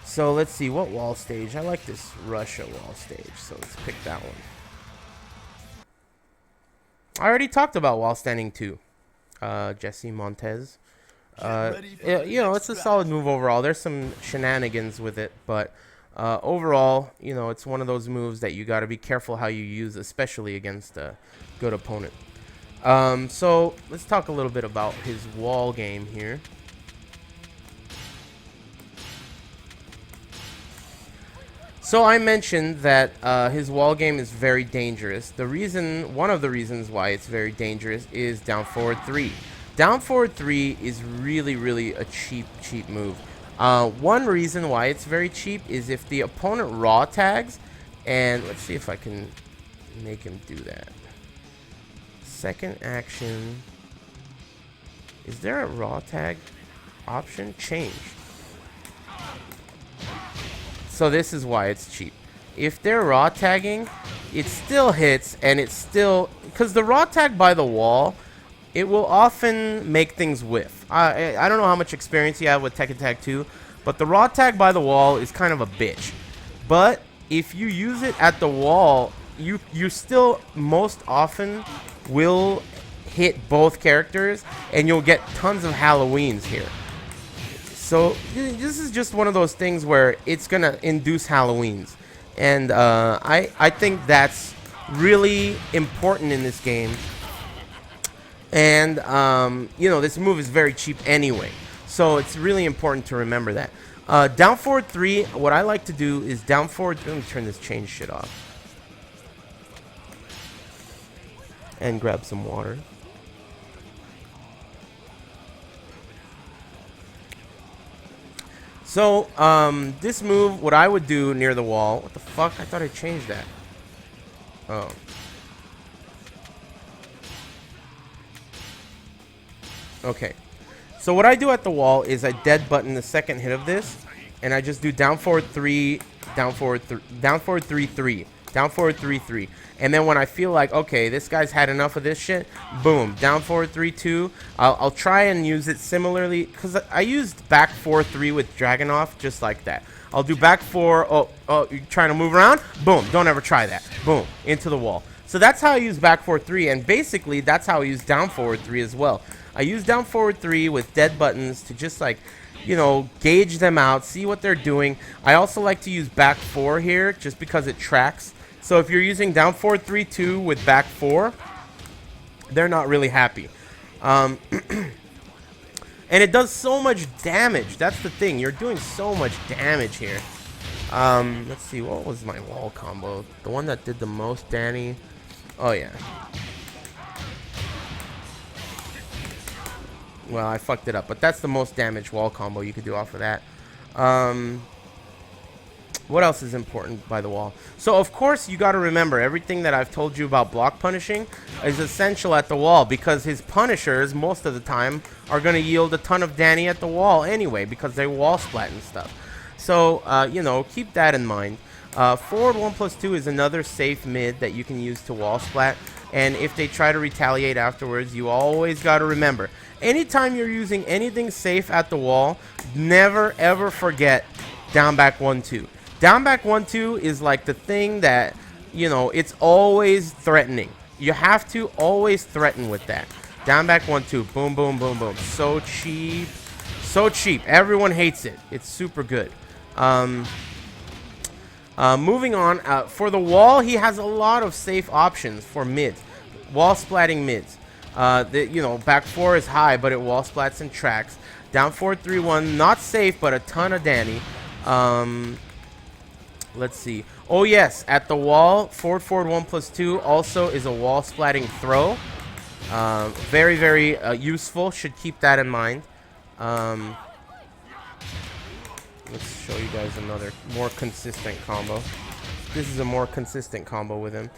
So let's see, what wall stage? I like this Russia wall stage, so let's pick that one. I already talked about wall standing 2. Jesse Montez. You know, it's a solid move overall. There's some shenanigans with it, but overall, you know, it's one of those moves that you got to be careful how you use, especially against a good opponent. So let's talk a little bit about his wall game here. So I mentioned that his wall game is very dangerous. One of the reasons why it's very dangerous is down forward 3. Down forward 3 is really a cheap move. One reason why it's very cheap is if the opponent raw tags, and let's see if I can make him do that. Second action. Is there a raw tag option? Changed. So this is why it's cheap. If they're raw tagging, it still hits, and it's still, because the raw tag by the wall, it will often make things whiff. I don't know how much experience you have with TTT2, but the raw tag by the wall is kind of a bitch. But if you use it at the wall, you still most often will hit both characters, and you'll get tons of Halloweens here. So this is just one of those things where it's gonna induce Halloweens, and I think that's really important in this game. And you know, this move is very cheap anyway, so it's really important to remember that. Down forward 3, what I like to do is down forward. Let me turn this change shit off and grab some water. So, this move, what I would do near the wall... What the fuck? I thought I changed that. Oh. Okay. So what I do at the wall is I dead button the second hit of this, and I just do down forward 3, down forward 3, down forward 3, 3, down forward 3, 3. And then when I feel like, okay, this guy's had enough of this shit, boom, down forward 3, 2. I'll try and use it similarly, because I used back 4, 3 with Dragonoff, just like that. I'll do back 4, oh, you're trying to move around? Boom, don't ever try that. Boom, into the wall. So that's how I use back 4, 3, and basically that's how I use down forward 3 as well. I use down forward 3 with dead buttons to just like, you know, gauge them out, see what they're doing. I also like to use back 4 here just because it tracks. So if you're using down forward 3, 2 with back 4, they're not really happy. And it does so much damage. That's the thing. You're doing so much damage here. Let's see. What was my wall combo? The one that did the most, Danny? Oh, yeah. Well, I fucked it up. But that's the most damage wall combo you could do off of that. What else is important by the wall? So, of course, you got to remember, everything that I've told you about block punishing is essential at the wall, because his punishers, most of the time, are going to yield a ton of Danny at the wall anyway, because they wall splat and stuff. So, you know, keep that in mind. Forward 1+2 is another safe mid that you can use to wall splat. And if they try to retaliate afterwards, you always got to remember, anytime you're using anything safe at the wall, never ever forget down back 1-2. Down back 1-2 is like the thing that, you know, it's always threatening. You have to always threaten with that. Down back 1-2. Boom, boom, boom, boom. So cheap. So cheap. Everyone hates it. It's super good. Moving on, for the wall, he has a lot of safe options for mids, wall splatting mids. You know, back 4 is high, but it wall splats and tracks. Down 4-3-1, not safe, but a ton of Danny. Let's see. Oh yes, at the wall, forward 1+2 also is a wall splatting throw. Very, very useful. Should keep that in mind. Let's show you guys another more consistent combo. This is a more consistent combo with him.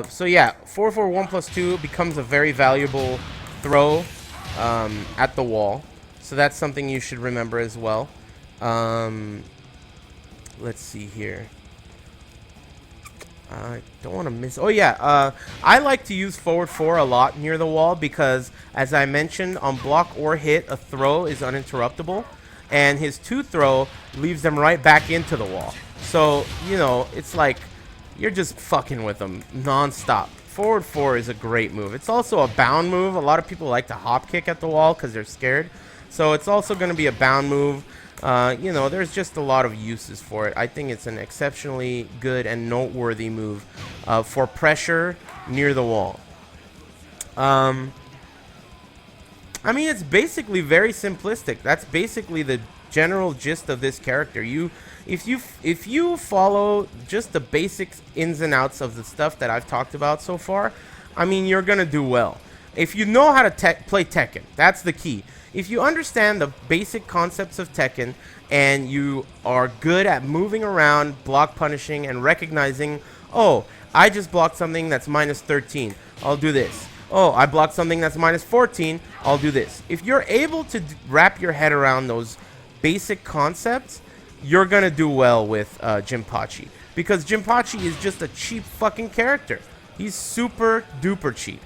So yeah, 4-4-1+2 becomes a very valuable throw at the wall. So that's something you should remember as well. Let's see here. I don't want to miss. Oh yeah, I like to use forward 4 a lot near the wall because, as I mentioned, on block or hit, a throw is uninterruptible. And his 2 throw leaves them right back into the wall. So, you know, it's like you're just fucking with them non-stop. Forward 4 is a great move. It's also a bound move. A lot of people like to hop kick at the wall because they're scared. So it's also going to be a bound move. You know, there's just a lot of uses for it. I think it's an exceptionally good and noteworthy move for pressure near the wall. I mean, it's basically very simplistic. That's basically the general gist of this character. If you follow just the basic ins and outs of the stuff that I've talked about so far, I mean, you're gonna do well. If you know how to play Tekken, that's the key. If you understand the basic concepts of Tekken and you are good at moving around, block punishing, and recognizing, oh, I just blocked something that's -13. I'll do this. Oh, I blocked something that's -14. I'll do this. If you're able to wrap your head around those basic concepts, you're going to do well with Jinpachi. Because Jinpachi is just a cheap fucking character. He's super duper cheap.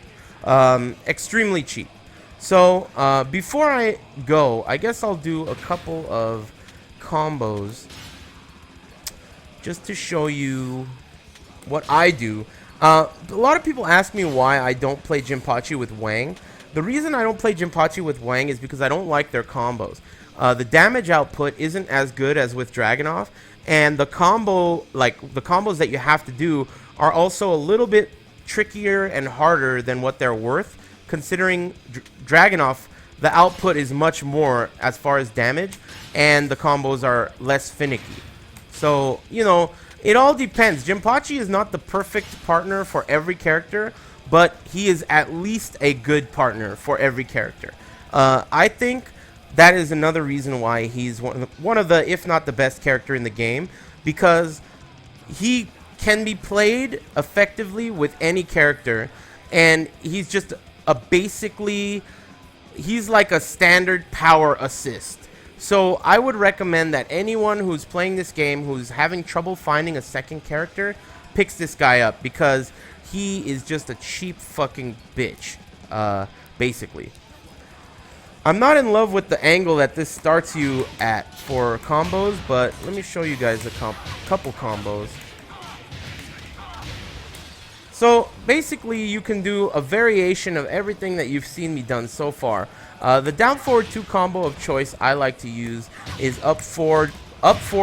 Extremely cheap. So, before I go, I guess I'll do a couple of combos just to show you what I do. A lot of people ask me why I don't play Jinpachi with Wang. The reason I don't play Jinpachi with Wang is because I don't like their combos. The damage output isn't as good as with Dragunov, and the combos that you have to do are also a little bit trickier and harder than what they're worth, considering Dragunov, the output is much more as far as damage, and the combos are less finicky. So, you know, it all depends. Jinpachi is not the perfect partner for every character, but he is at least a good partner for every character. I think that is another reason why he's one of the, if not the best character in the game, because he can be played effectively with any character, and he's just he's like a standard power assist. So I would recommend that anyone who's playing this game who's having trouble finding a second character picks this guy up, because he is just a cheap fucking bitch, basically. I'm not in love with the angle that this starts you at for combos, but let me show you guys a couple combos. So basically you can do a variation of everything that you've seen me done so far. The down forward 2 combo of choice I like to use is up 4,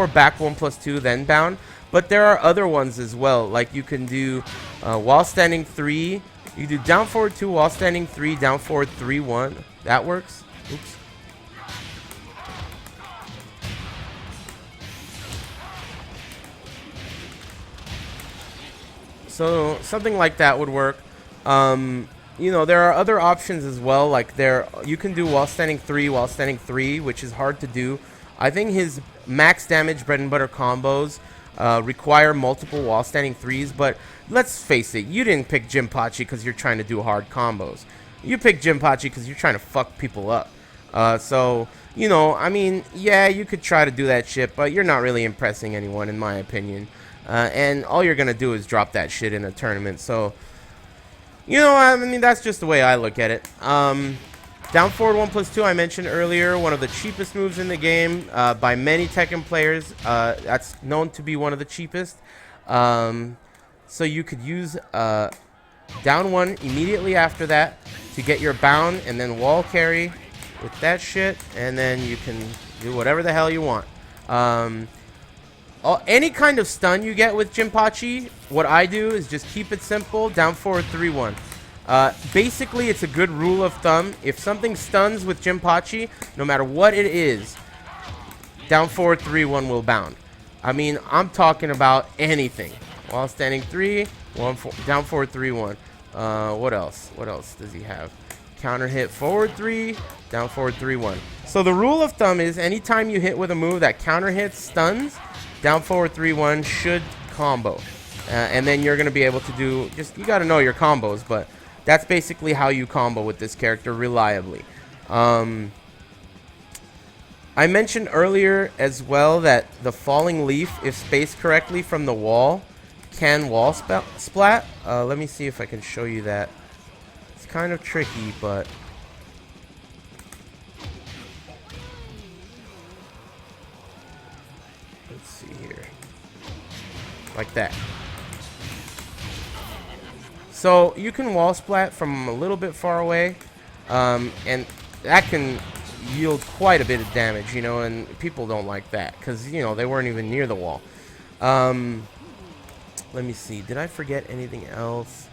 back 1+2, then bound. But there are other ones as well. Like you can do while standing 3. You do down forward 2, while standing 3, down forward 3, 1. That works. Oops. So something like that would work. You know, there are other options as well. Like you can do while standing 3, which is hard to do. I think his max damage bread and butter combos require multiple while standing 3s, but let's face it, you didn't pick Jinpachi because you're trying to do hard combos. You picked Jinpachi because you're trying to fuck people up. So, you know, I mean, yeah, you could try to do that shit, but you're not really impressing anyone, in my opinion. And all you're gonna do is drop that shit in a tournament. So, you know, I mean, that's just the way I look at it. Down forward 1+2, I mentioned earlier, one of the cheapest moves in the game by many Tekken players. That's known to be one of the cheapest. So you could use down one immediately after that to get your bound, and then wall carry with that shit, and then you can do whatever the hell you want. Any kind of stun you get with Jinpachi, what I do is just keep it simple, down forward 3-1. Basically, it's a good rule of thumb. If something stuns with Jinpachi, no matter what it is, down forward 3-1 will bound. I mean, I'm talking about anything. While standing 3, down forward 3-1. What else? What else does he have? Counter hit forward 3, down forward 3-1. So the rule of thumb is anytime you hit with a move that counter hits stuns, down forward 3-1 should combo. And then you're going to be able to do, you got to know your combos, but that's basically how you combo with this character reliably. I mentioned earlier as well that the falling leaf, if spaced correctly from the wall, can wall splat. Let me see if I can show you that. It's kind of tricky, but let's see here. Like that. So you can wall splat from a little bit far away, and that can yield quite a bit of damage, you know, and people don't like that because, you know, they weren't even near the wall. Let me see. Did I forget anything else?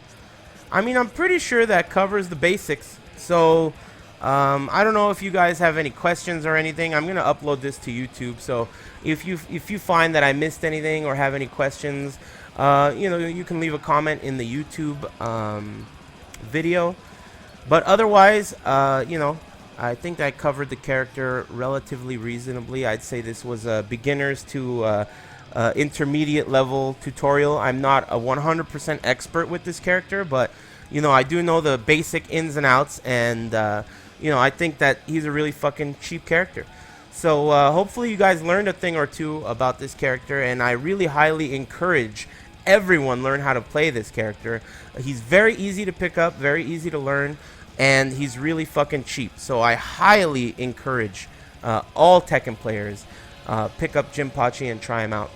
I mean, I'm pretty sure that covers the basics. So I don't know if you guys have any questions or anything. I'm going to upload this to YouTube. So if you find that I missed anything or have any questions, you know, you can leave a comment in the YouTube video. But otherwise, you know, I think I covered the character relatively reasonably. I'd say this was a beginners to intermediate level tutorial. I'm not a 100% expert with this character, but, you know, I do know the basic ins and outs, and, you know, I think that he's a really fucking cheap character. So hopefully you guys learned a thing or two about this character, and I really highly encourage everyone learn how to play this character. He's very easy to pick up, very easy to learn, and he's really fucking cheap. So I highly encourage all Tekken players pick up Jinpachi and try him out.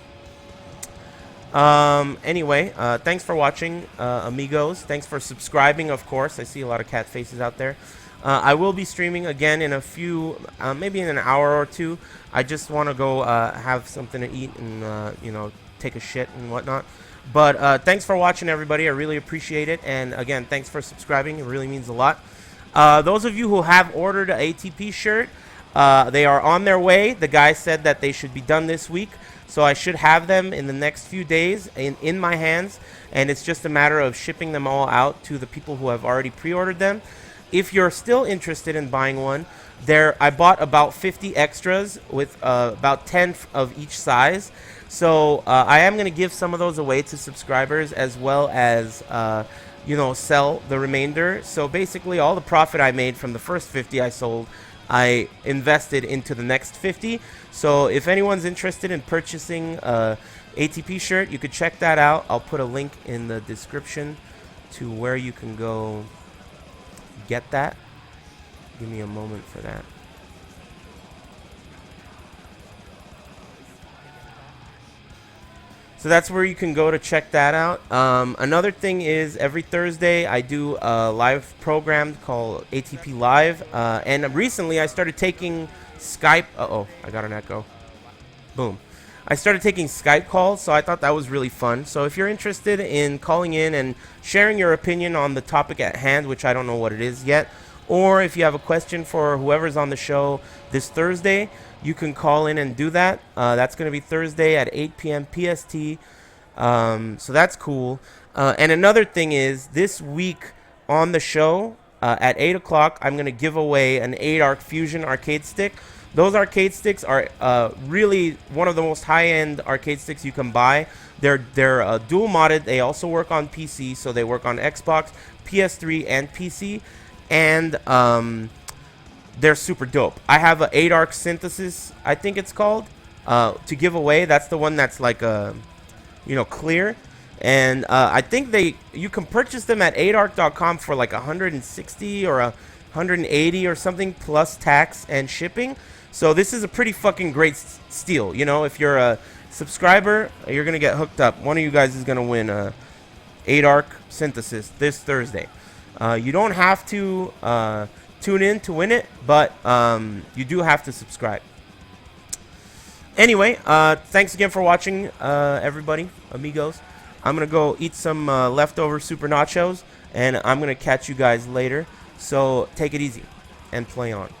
Anyway, thanks for watching, amigos. Thanks for subscribing, of course. I see a lot of cat faces out there. I will be streaming again in a few, maybe in an hour or two. I just want to go have something to eat and, you know, take a shit and whatnot. But thanks for watching, everybody. I really appreciate it. And again, thanks for subscribing. It really means a lot. Those of you who have ordered an ATP shirt, they are on their way. The guy said that they should be done this week. So I should have them in the next few days in my hands. And it's just a matter of shipping them all out to the people who have already pre-ordered them. If you're still interested in buying one, I bought about 50 extras with about 10 of each size. So I am going to give some of those away to subscribers, as well as, you know, sell the remainder. So basically all the profit I made from the first 50 I sold, I invested into the next 50. So if anyone's interested in purchasing a ATP shirt, you could check that out. I'll put a link in the description to where you can go get that. Give me a moment for that. So that's where you can go to check that out. Another thing is every Thursday I do a live program called ATP Live. And recently I started taking Skype. Uh-oh, I got an echo. Boom. I started taking Skype calls, so I thought that was really fun. So if you're interested in calling in and sharing your opinion on the topic at hand, which I don't know what it is yet, or if you have a question for whoever's on the show this Thursday, you can call in and do that. That's going to be Thursday at 8 p.m. PST. So that's cool. And another thing is, this week on the show, at 8 o'clock, I'm going to give away an 8-arc Fusion arcade stick. Those arcade sticks are really one of the most high-end arcade sticks you can buy. They're dual modded. They also work on PC, so they work on Xbox, PS3, and PC. And they're super dope. I have a 8-arc synthesis, I think it's called, to give away. That's the one that's like clear. And I think you can purchase them at 8arc.com for like 160 or 180 or something plus tax and shipping. So this is a pretty fucking great steal. You know, if you're a subscriber, you're gonna get hooked up. One of you guys is gonna win a 8-arc synthesis this Thursday. You don't have to tune in to win it, but you do have to subscribe. Anyway, thanks again for watching, everybody, amigos. I'm going to go eat some leftover super nachos, and I'm going to catch you guys later. So take it easy and play on.